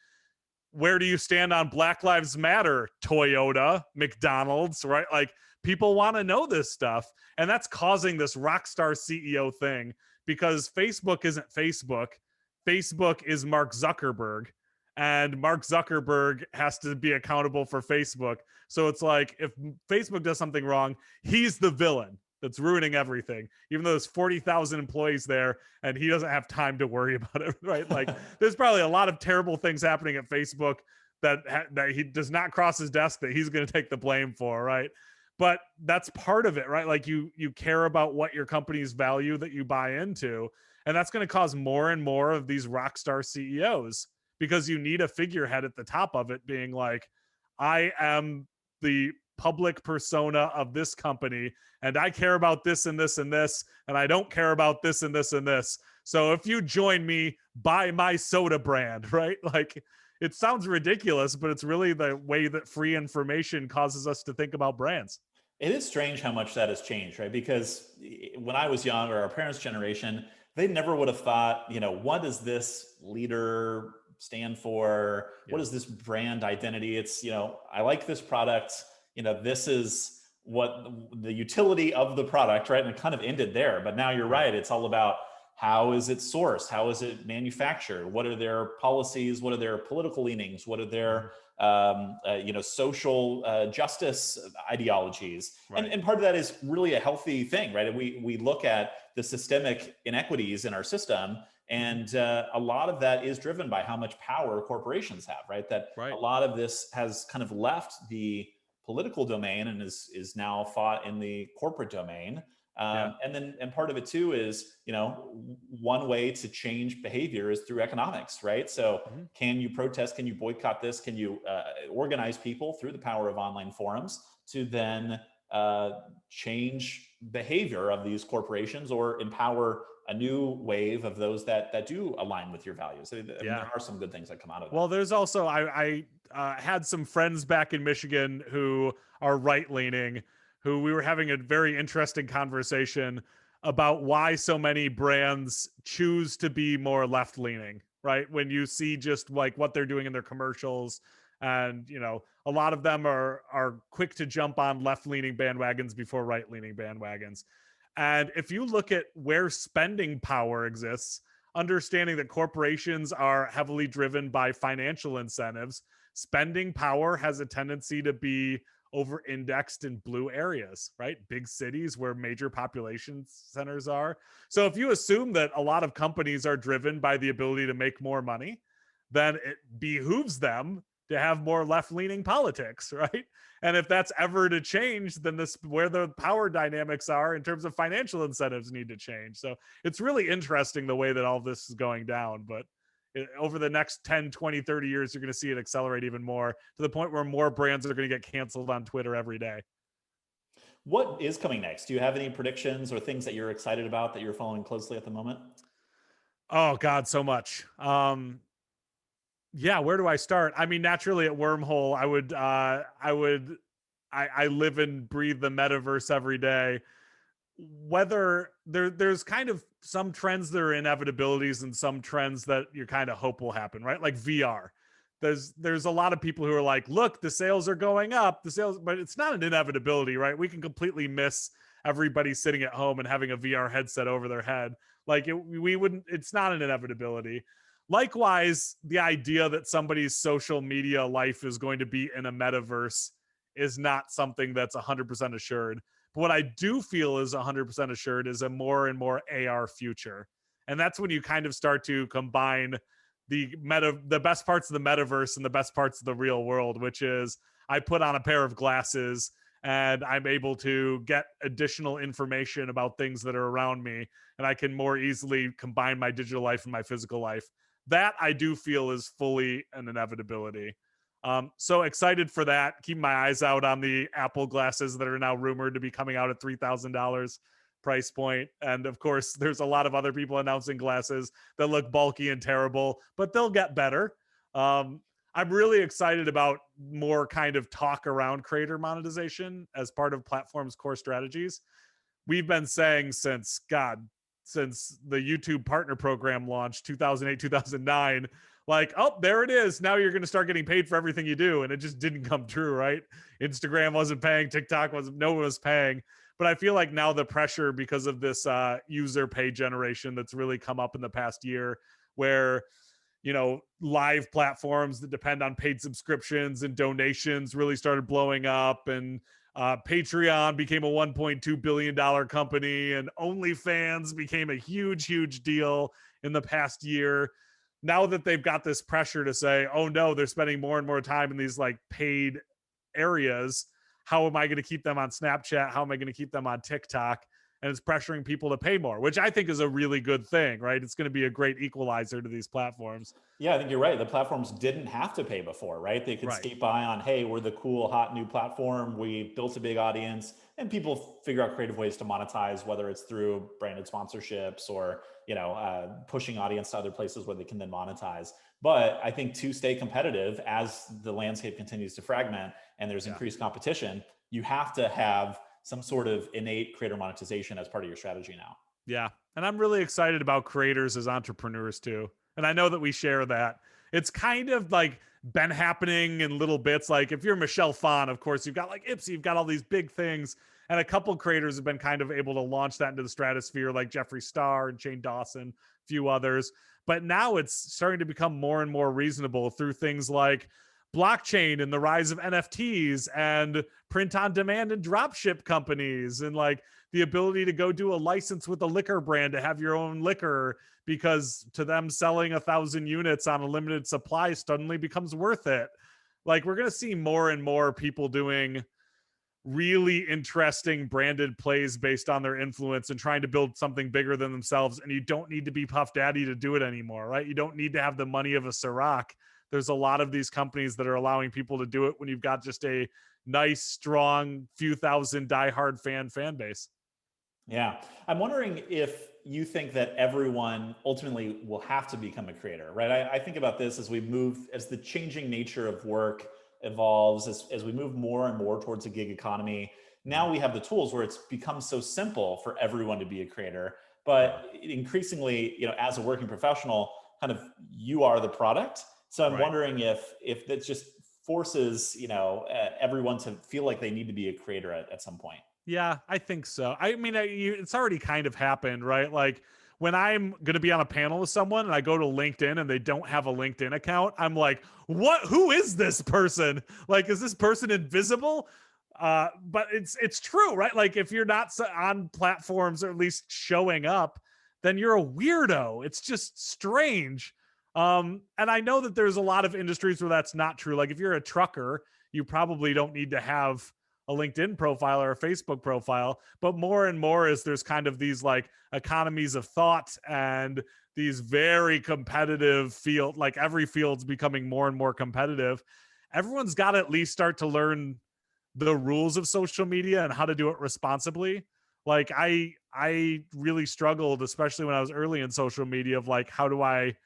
where do you stand on Black Lives Matter? Toyota, McDonald's, right? Like, people want to know this stuff. And that's causing this rock star CEO thing, because Facebook isn't Facebook. Facebook is Mark Zuckerberg, and Mark Zuckerberg has to be accountable for Facebook. So it's like, if Facebook does something wrong, he's the villain that's ruining everything, even though there's 40,000 employees there and he doesn't have time to worry about it, right? Like, there's probably a lot of terrible things happening at Facebook that he does not cross his desk that he's going to take the blame for, right? But that's part of it, right? Like, you care about what your company's value that you buy into, and that's going to cause more and more of these rock star CEOs, because you need a figurehead at the top of it being like, I am the public persona of this company, and I care about this and this and this, and I don't care about this and this and this. So if you join me, buy my soda brand, right? Like, it sounds ridiculous, but it's really the way that free information causes us to think about brands. It is strange how much that has changed, right? Because when I was young, or our parents' generation, they never would have thought, what does this leader stand for? What is this brand identity? It's, I like this product. This is what the utility of the product, right? And it kind of ended there. But now you're right. It's all about, how is it sourced? How is it manufactured? What are their policies? What are their political leanings? What are their social justice ideologies? Right. And part of that is really a healthy thing, right? We look at the systemic inequities in our system, and a lot of that is driven by how much power corporations have, right? That a lot of this has kind of left the political domain and is now fought in the corporate domain. And part of it too is, one way to change behavior is through economics, right? So can you protest? Can you boycott this? Can you organize people through the power of online forums to then change behavior of these corporations, or empower a new wave of those that do align with your values? There are some good things that come out of that. Well, there's also, I had some friends back in Michigan who are right-leaning, who we were having a very interesting conversation about why so many brands choose to be more left leaning, right? When you see just like what they're doing in their commercials, and a lot of them are quick to jump on left leaning bandwagons before right leaning bandwagons. And if you look at where spending power exists, understanding that corporations are heavily driven by financial incentives, spending power has a tendency to be over indexed in blue areas, right? Big cities where major population centers are. So if you assume that a lot of companies are driven by the ability to make more money, then it behooves them to have more left-leaning politics, right? And if that's ever to change, then this where the power dynamics are in terms of financial incentives need to change. So it's really interesting the way that all this is going down. But over the next 10, 20, 30 years, you're going to see it accelerate even more to the point where more brands are going to get canceled on Twitter every day. What is coming next? Do you have any predictions or things that you're excited about that you're following closely at the moment? Oh God, so much. Yeah, where do I start? I mean, naturally at Wormhole, I live and breathe the metaverse every day. Whether there's kind of some trends that are inevitabilities and some trends that you kind of hope will happen, right? Like VR. There's a lot of people who are like, look, the sales are going up, but it's not an inevitability, right? We can completely miss everybody sitting at home and having a VR headset over their head. Like we wouldn't, it's not an inevitability. Likewise, the idea that somebody's social media life is going to be in a metaverse is not something that's 100% assured. But what I do feel is 100% assured is a more and more AR future. And that's when you kind of start to combine the best parts of the metaverse and the best parts of the real world, which is I put on a pair of glasses and I'm able to get additional information about things that are around me, and I can more easily combine my digital life and my physical life. That I do feel is fully an inevitability. So excited for that. Keep my eyes out on the Apple glasses that are now rumored to be coming out at $3,000 price point. And of course, there's a lot of other people announcing glasses that look bulky and terrible, but they'll get better. I'm really excited about more kind of talk around creator monetization as part of Platform's core strategies. We've been saying since the YouTube partner program launched 2008, 2009, like, oh, there it is. Now you're going to start getting paid for everything you do. And it just didn't come true, right? Instagram wasn't paying, TikTok no one was paying. But I feel like now the pressure because of this user pay generation that's really come up in the past year, where live platforms that depend on paid subscriptions and donations really started blowing up, and Patreon became a $1.2 billion company, and OnlyFans became a huge deal in the past year. Now that they've got this pressure to say, oh no, they're spending more and more time in these like paid areas, how am I going to keep them on Snapchat? How am I going to keep them on TikTok? And it's pressuring people to pay more, which I think is a really good thing, right? It's going to be a great equalizer to these platforms. Yeah, I think you're right. The platforms didn't have to pay before, right? They could Right. skate by on, hey, we're the cool, hot new platform. We built a big audience, and people figure out creative ways to monetize, whether it's through branded sponsorships or pushing audience to other places where they can then monetize. But I think to stay competitive as the landscape continues to fragment and there's increased competition, you have to have some sort of innate creator monetization as part of your strategy now. Yeah. And I'm really excited about creators as entrepreneurs too. And I know that we share that. It's kind of like been happening in little bits. Like if you're Michelle Phan, of course, you've got like Ipsy, you've got all these big things. And a couple creators have been kind of able to launch that into the stratosphere, like Jeffree Star and Shane Dawson, a few others. But now it's starting to become more and more reasonable through things like blockchain and the rise of NFTs and print on demand and dropship companies, and like the ability to go do a license with a liquor brand to have your own liquor, because to them selling 1,000 units on a limited supply suddenly becomes worth it. Like we're going to see more and more people doing really interesting branded plays based on their influence and trying to build something bigger than themselves. And you don't need to be Puff Daddy to do it anymore, right? You don't need to have the money of a Ciroc. There's a lot of these companies that are allowing people to do it when you've got just a nice, strong, few thousand diehard fan base. Yeah. I'm wondering if you think that everyone ultimately will have to become a creator, right? I think about this as as the changing nature of work evolves, as we move more and more towards a gig economy. now we have the tools where it's become so simple for everyone to be a creator. But increasingly, as a working professional, kind of you are the product. So I'm wondering if that just forces, everyone to feel like they need to be a creator at some point. Yeah, I think so. I mean, it's already kind of happened, right? Like when I'm going to be on a panel with someone and I go to LinkedIn and they don't have a LinkedIn account, I'm like, what? Who is this person? Like, is this person invisible? But it's true, right? Like if you're not on platforms or at least showing up, then you're a weirdo. It's just strange. And I know that there's a lot of industries where that's not true. Like if you're a trucker, you probably don't need to have a LinkedIn profile or a Facebook profile, but more and more as there's kind of these like economies of thought and these very competitive field, like every field's becoming more and more competitive. Everyone's got to at least start to learn the rules of social media and how to do it responsibly. Like I really struggled, especially when I was early in social media, of like, how do I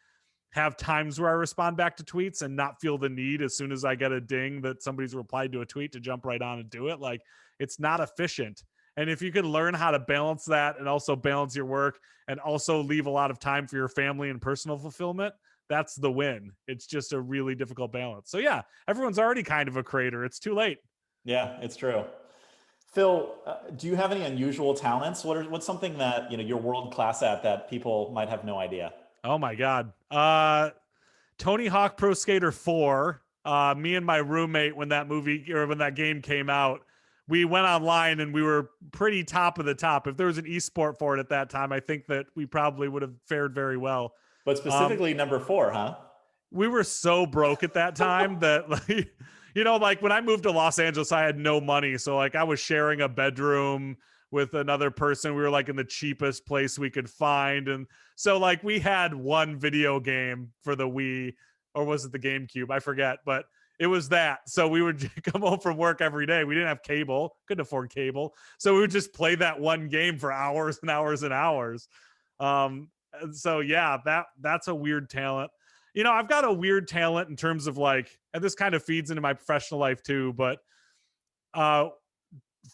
have times where I respond back to tweets and not feel the need as soon as I get a ding that somebody's replied to a tweet to jump right on and do it. Like it's not efficient. And if you can learn how to balance that and also balance your work and also leave a lot of time for your family and personal fulfillment, that's the win. It's just a really difficult balance. So yeah, everyone's already kind of a creator. It's too late. Yeah, it's true. Phil, do you have any unusual talents? What's something that you're world class at that people might have no idea? Oh my God. Tony Hawk Pro Skater 4, me and my roommate, when that movie or when that game came out, we went online and we were pretty top of the top. If there was an esport for it at that time, I think that we probably would have fared very well. But specifically number 4, huh? We were so broke at that time that like, like when I moved to Los Angeles, I had no money. So like I was sharing a bedroom with another person. We were like in the cheapest place we could find. And so like we had one video game for the Wii, or was it the GameCube? I forget, but it was that. So we would come home from work every day. We didn't have cable, couldn't afford cable. So we would just play that one game for hours and hours and hours. And so yeah, that's a weird talent. I've got a weird talent in terms of like, and this kind of feeds into my professional life too, but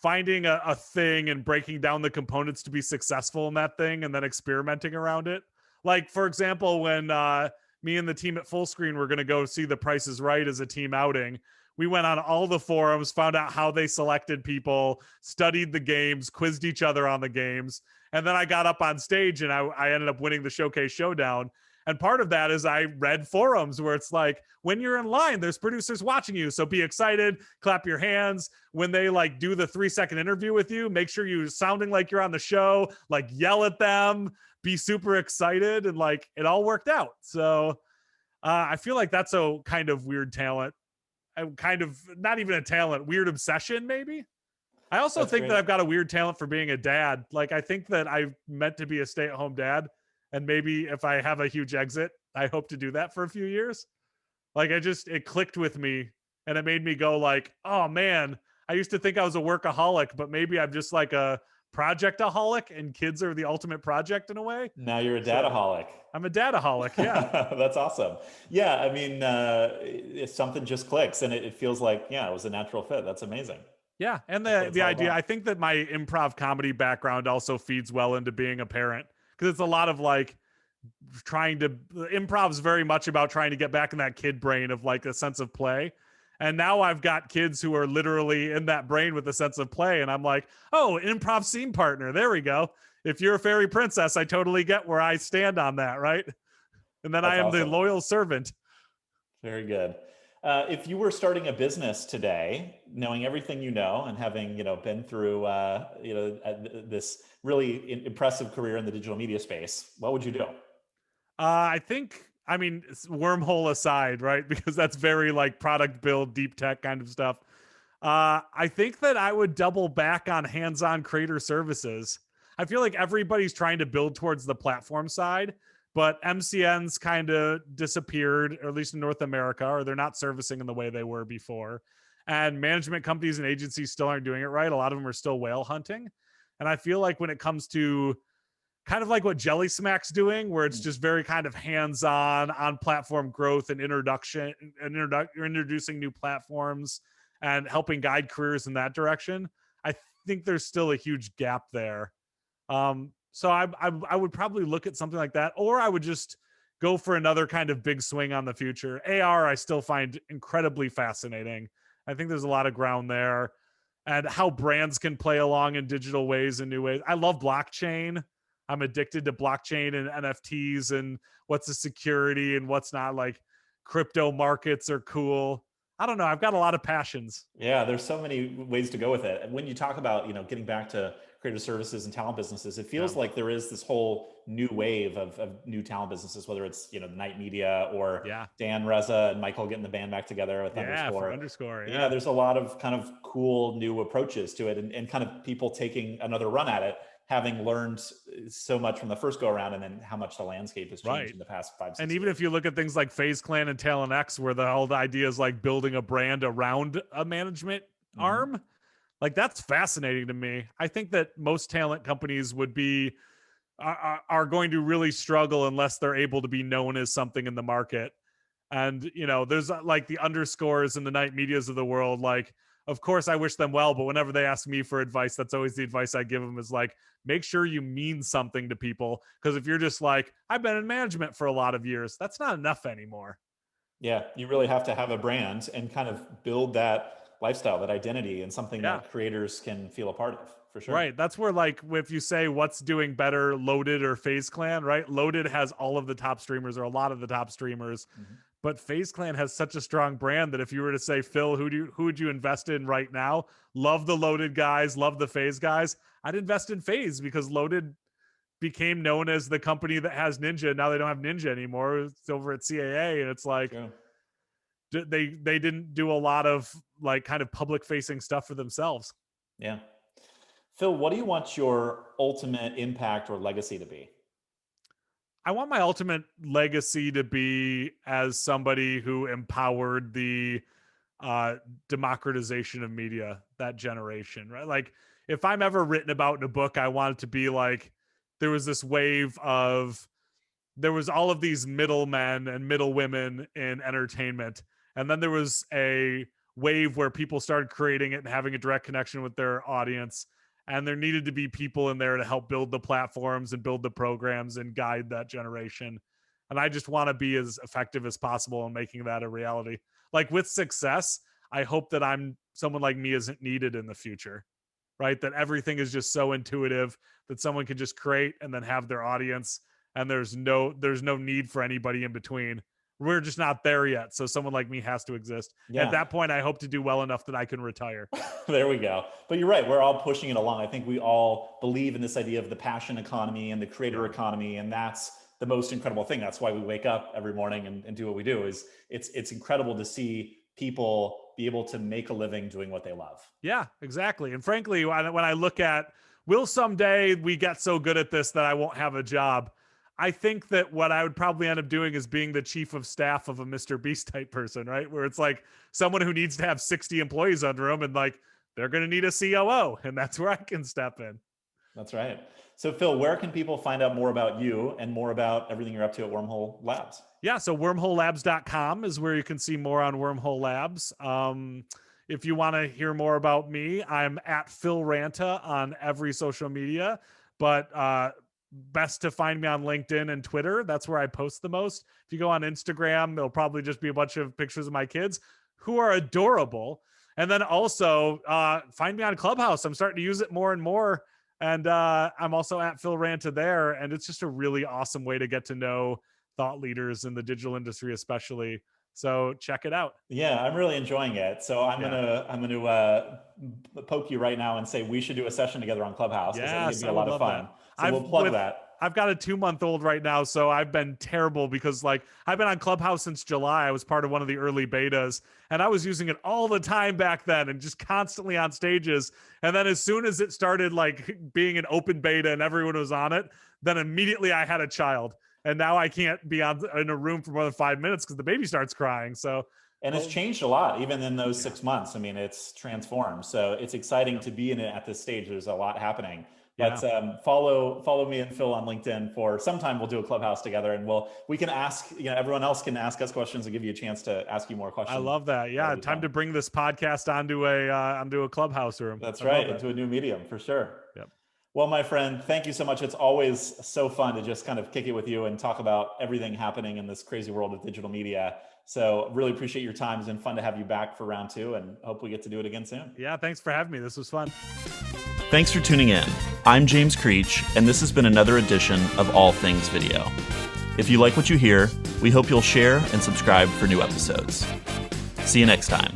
finding a thing and breaking down the components to be successful in that thing and then experimenting around it. Like, for example, when me and the team at Full Screen were going to go see The Price is Right as a team outing, we went on all the forums, found out how they selected people, studied the games, quizzed each other on the games. And then I got up on stage and I ended up winning the Showcase Showdown. And part of that is I read forums where it's like, when you're in line, there's producers watching you. So be excited, clap your hands. When they like do the 3-second interview with you, make sure you're sounding like you're on the show, like yell at them, be super excited. And like, it all worked out. So I feel like that's a kind of weird talent. Kind of not even a talent, weird obsession, maybe. I also think that I've got a weird talent for being a dad. Like, I think that I'm meant to be a stay-at-home dad. And maybe if I have a huge exit, I hope to do that for a few years. Like it clicked with me and it made me go like, oh man, I used to think I was a workaholic, but maybe I'm just like a projectaholic and kids are the ultimate project in a way. Now you're a dadaholic. So, I'm a dadaholic. Yeah. That's awesome. Yeah. I mean, if something just clicks and it feels like, yeah, it was a natural fit. That's amazing. Yeah. And the idea, I think that my improv comedy background also feeds well into being a parent. Because it's a lot of like improv's very much about trying to get back in that kid brain of like a sense of play. And now I've got kids who are literally in that brain with a sense of play. And I'm like, oh, improv scene partner. There we go. If you're a fairy princess, I totally get where I stand on that. Right. And then I am awesome. The loyal servant. Very good. If you were starting a business today, knowing everything you know and having been through this really impressive career in the digital media space, what would you do? I mean, Wormhole aside, right? Because that's very like product build, deep tech kind of stuff. I think that I would double back on hands-on creator services. I feel like everybody's trying to build towards the platform side, but MCN's kind of disappeared, or at least in North America, or they're not servicing in the way they were before. And management companies and agencies still aren't doing it right. A lot of them are still whale hunting. And I feel like when it comes to kind of like what Jelly Smack's doing, where it's just very kind of hands-on on platform growth and introducing new platforms and helping guide careers in that direction. think there's still a huge gap there. So I would probably look at something like that, or I would just go for another kind of big swing on the future. AR, I still find incredibly fascinating. I think there's a lot of ground there, and how brands can play along in digital ways and new ways. I love blockchain. I'm addicted to blockchain and NFTs and what's the security and what's not. Like crypto markets are cool. I don't know. I've got a lot of passions. Yeah, there's so many ways to go with it. And when you talk about, getting back to creative services and talent businesses, it Yeah. feels like there is this whole new wave of new talent businesses, whether it's, the Night Media or Yeah. Dan Reza and Michael getting the band back together with Yeah. For Underscore. Underscore. Yeah, Yeah. there's a lot of kind of cool new approaches to it, and kind of people taking another run at it, having learned so much from the first go around, and then how much the landscape has changed Right. in the past 5, And 6 even years. if you look at things like FaZe Clan and Talent X, where the whole idea is like building a brand around a management Mhm. arm, like that's fascinating to me. I think that most talent companies would be are going to really struggle unless they're able to be known as something in the market. And there's like the Underscores and the Night Medias of the world. Like, of course, I wish them well, but whenever they ask me for advice, that's always the advice I give them is like, make sure you mean something to people. Because if you're just like, I've been in management for a lot of years, that's not enough anymore. Yeah, you really have to have a brand and kind of build that lifestyle, that identity, and something Yeah. that creators can feel a part of, for sure. Right. That's where, like, if you say what's doing better, Loaded or FaZe Clan, right? Loaded has all of the top streamers or a lot of the top streamers, Mhm. but FaZe Clan has such a strong brand that if you were to say, Phil, who would you invest in right now? Love the Loaded guys, love the FaZe guys. I'd invest in FaZe because Loaded became known as the company that has Ninja. Now they don't have Ninja anymore. It's over at CAA, and it's like True. they didn't do a lot of like kind of public facing stuff for themselves. Yeah. Phil, what do you want your ultimate impact or legacy to be? I want my ultimate legacy to be as somebody who empowered the uh, democratization of media, that generation, right? Like, if I'm ever written about in a book, I want it to be like there was this wave of there was all of these middlemen and middle women in entertainment, and then there was a wave where people started creating it and having a direct connection with their audience, and there needed to be people in there to help build the platforms and build the programs and guide that generation. And I just want to be as effective as possible in making that a reality. Like with success, I hope that I'm someone like me isn't needed in the future, right? That everything is just so intuitive that someone can just create and then have their audience, and there's no need for anybody in between. We're just not there yet, so someone like me has to exist. At Yeah. that point, I hope to do well enough that I can retire. There we go. But you're right. We're all pushing it along. I think we all believe in this idea of the passion economy and the creator Yeah. economy, and that's the most incredible thing. That's why we wake up every morning and do what we do. Is it's incredible to see people be able to make a living doing what they love. Yeah, exactly. And frankly, when I look at, will someday we get so good at this that I won't have a job? I think that what I would probably end up doing is being the chief of staff of a Mr. Beast type person, right? Where it's like someone who needs to have 60 employees under them, and like they're going to need a COO, and that's where I can step in. That's right. So Phil, where can people find out more about you and more about everything you're up to at Wormhole Labs? Yeah, so wormholelabs.com is where you can see more on Wormhole Labs. If you want to hear more about me, I'm at Phil Ranta on every social media, but best to find me on LinkedIn and Twitter. That's where I post the most. If you go on Instagram, it'll probably just be a bunch of pictures of my kids who are adorable. And then also find me on Clubhouse. I'm starting to use it more and more. And I'm also at Phil Ranta there. And it's just a really awesome way to get to know thought leaders in the digital industry, especially. So check it out. Yeah, I'm really enjoying it. So Yeah. I'm gonna poke you right now and say we should do a session together on Clubhouse because I think it'd Yes, be I a would lot of love that. fun. So we'll plug that. I've got a 2-month-old right now, so I've been terrible because like I've been on Clubhouse since July. I was part of one of the early betas, and I was using it all the time back then and just constantly on stages. And then as soon as it started like being an open beta and everyone was on it, then immediately I had a child. And now I can't be in a room for more than 5 minutes because the baby starts crying. So, And it's well, changed a lot, even in those yeah, 6 months. I mean, it's transformed. So it's exciting yeah, to be in it at this stage. There's a lot happening. But follow me and Phil on LinkedIn for sometime. We'll do a Clubhouse together, and we can ask, everyone else can ask us questions and give you a chance to ask you more questions. I love that. Yeah, time to bring this podcast onto a Clubhouse room. That's right, into a new medium for sure. Yep. Well, my friend, thank you so much. It's always so fun to just kind of kick it with you and talk about everything happening in this crazy world of digital media. So really appreciate your time. It's been fun to have you back for round 2, and hope we get to do it again soon. Yeah, thanks for having me. This was fun. Thanks for tuning in. I'm James Creech, and this has been another edition of All Things Video. If you like what you hear, we hope you'll share and subscribe for new episodes. See you next time.